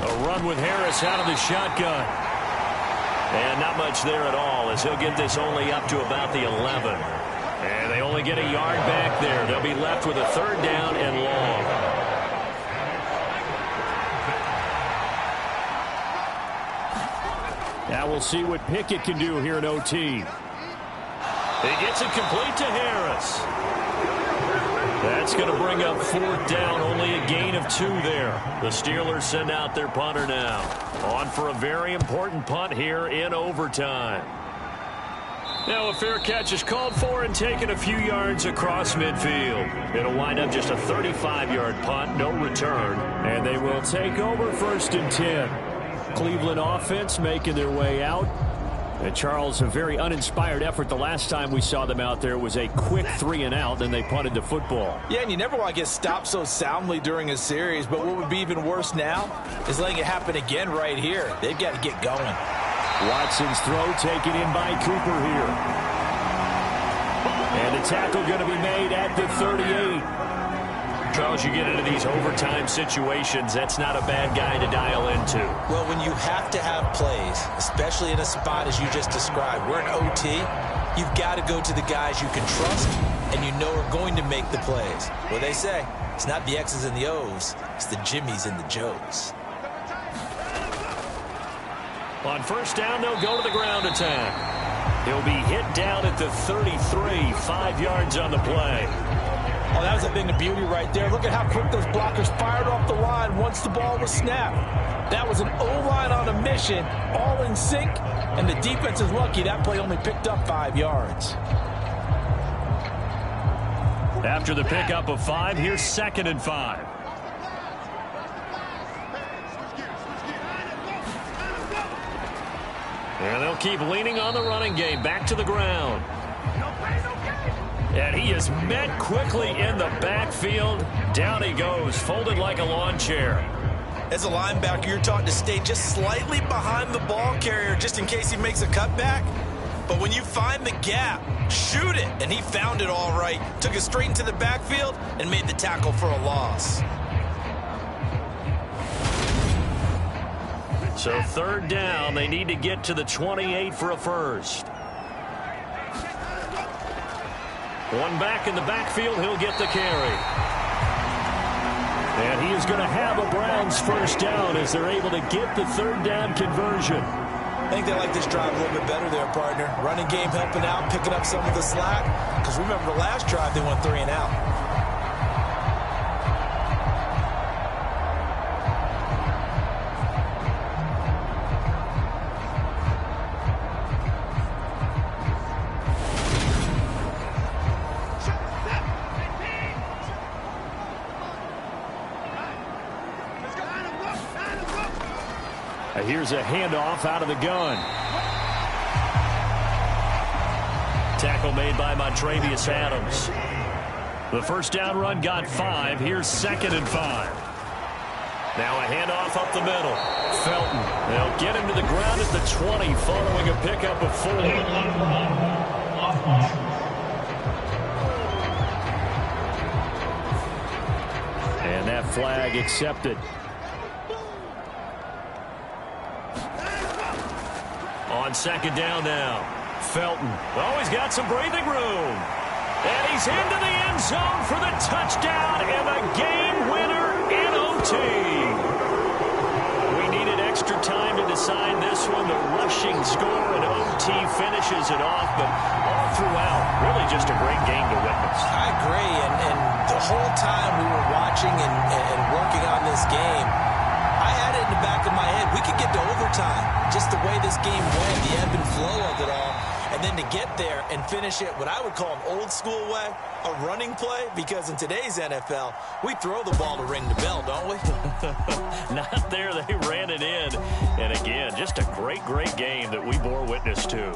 A run with Harris out of the shotgun. And not much there at all as he'll get this only up to about the 11. And they only get a yard back there. They'll be left with a 3rd down and long. Now we'll see what Pickett can do here in OT. He gets it complete to Harris. That's going to bring up 4th down. Only a gain of 2 there. The Steelers send out their punter now. On for a very important punt here in overtime. Now a fair catch is called for and taken a few yards across midfield. It'll wind up just a 35-yard punt, no return. And they will take over 1st and 10. Cleveland offense making their way out. And Charles, a very uninspired effort. The last time we saw them out there was a quick 3 and out, then they punted the football. Yeah, and you never want to get stopped so soundly during a series, but what would be even worse now is letting it happen again right here. They've got to get going. Watson's throw taken in by Cooper here. And the tackle going to be made at the 38. Charles, you get into these overtime situations, that's not a bad guy to dial into. Well, when you have to have plays, especially in a spot as you just described, we're in OT, you've got to go to the guys you can trust and you know are going to make the plays. Well, they say, it's not the X's and the O's, it's the Jimmies and the Joes. On 1st down, they'll go to the ground attack. He'll be hit down at the 33, 5 yards on the play. Oh, that was a thing of beauty right there. Look at how quick those blockers fired off the line once the ball was snapped. That was an O-line on a mission, all in sync, and the defense is lucky that play only picked up 5 yards. After the pickup of 5, here's 2nd and 5. And they'll keep leaning on the running game. Back to the ground. And he is met quickly in the backfield. Down he goes, folded like a lawn chair. As a linebacker, you're taught to stay just slightly behind the ball carrier just in case he makes a cutback. But when you find the gap, shoot it. And he found it all right. Took it straight into the backfield and made the tackle for a loss. So 3rd down, they need to get to the 28 for a first. One back in the backfield. He'll get the carry. And he is going to have a Browns first down as they're able to get the third down conversion. I think they like this drive a little bit better there, partner. Running game helping out, picking up some of the slack. Because remember the last drive, they went 3 and out. Here's a handoff out of the gun. Tackle made by Montravius Adams. The first down run got 5. Here's 2nd and 5. Now a handoff up the middle. Felton. They'll get him to the ground at the 20 following a pickup of 4. And that flag accepted. On 2nd down now. Felton. Oh, he's got some breathing room. And he's into the end zone for the touchdown and the game winner in OT. We needed extra time to decide this one. The rushing score in OT finishes it off, but all throughout, really just a great game to witness. I agree, and the whole time we were watching and working on this game, I had it in the back of my head. We could get to overtime. Just the way this game went, the ebb and flow of it all. And then to get there and finish it what I would call an old school way, a running play, because in today's NFL, we throw the ball to ring the bell, don't we? Not there. They ran it in. And again, just a great, great game that we bore witness to.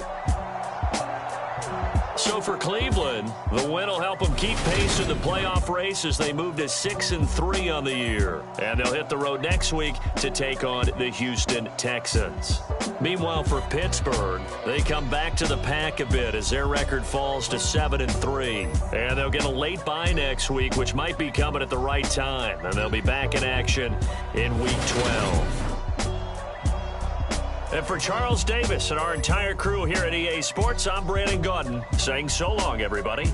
So for Cleveland, the win will help them keep pace in the playoff race as they move to 6-3 on the year. And they'll hit the road next week to take on the Houston Texans. Meanwhile, for Pittsburgh, they come back to the pack a bit as their record falls to 7-3. And they'll get a late bye next week, which might be coming at the right time. And they'll be back in action in Week 12. And for Charles Davis and our entire crew here at EA Sports, I'm Brandon Gaudin saying so long, everybody.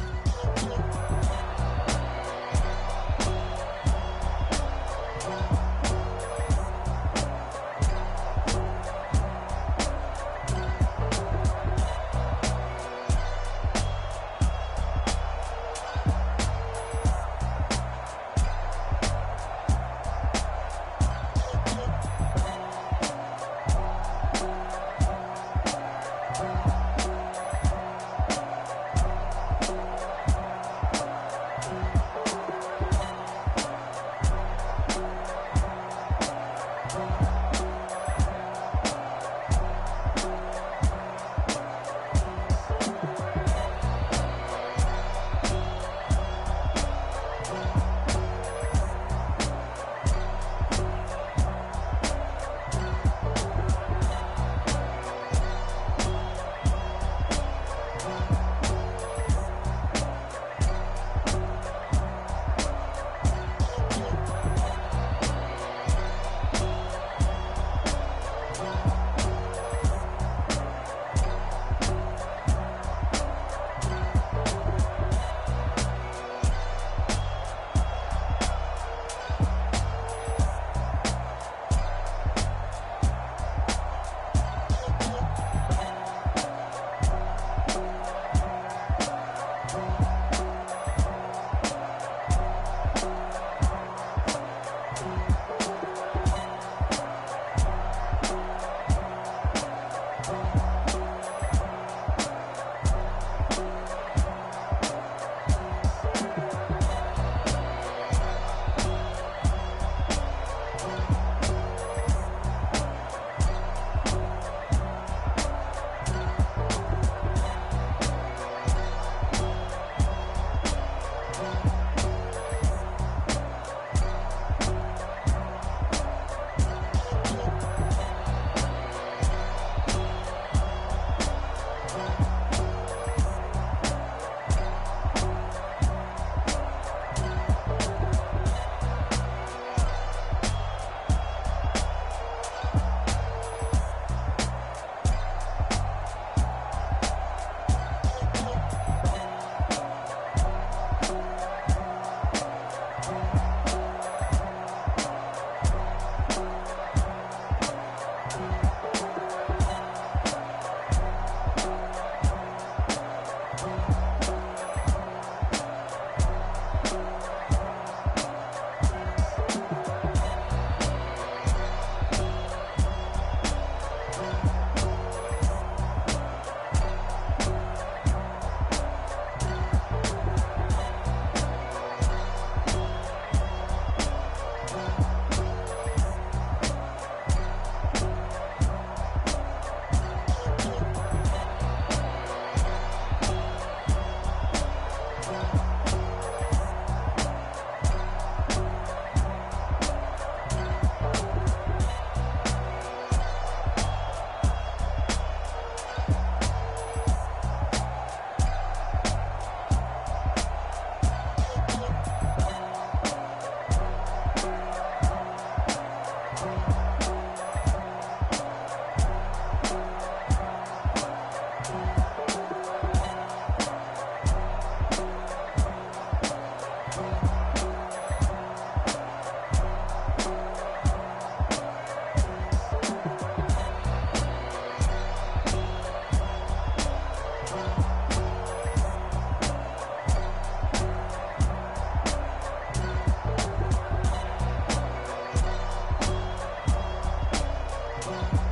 Bye.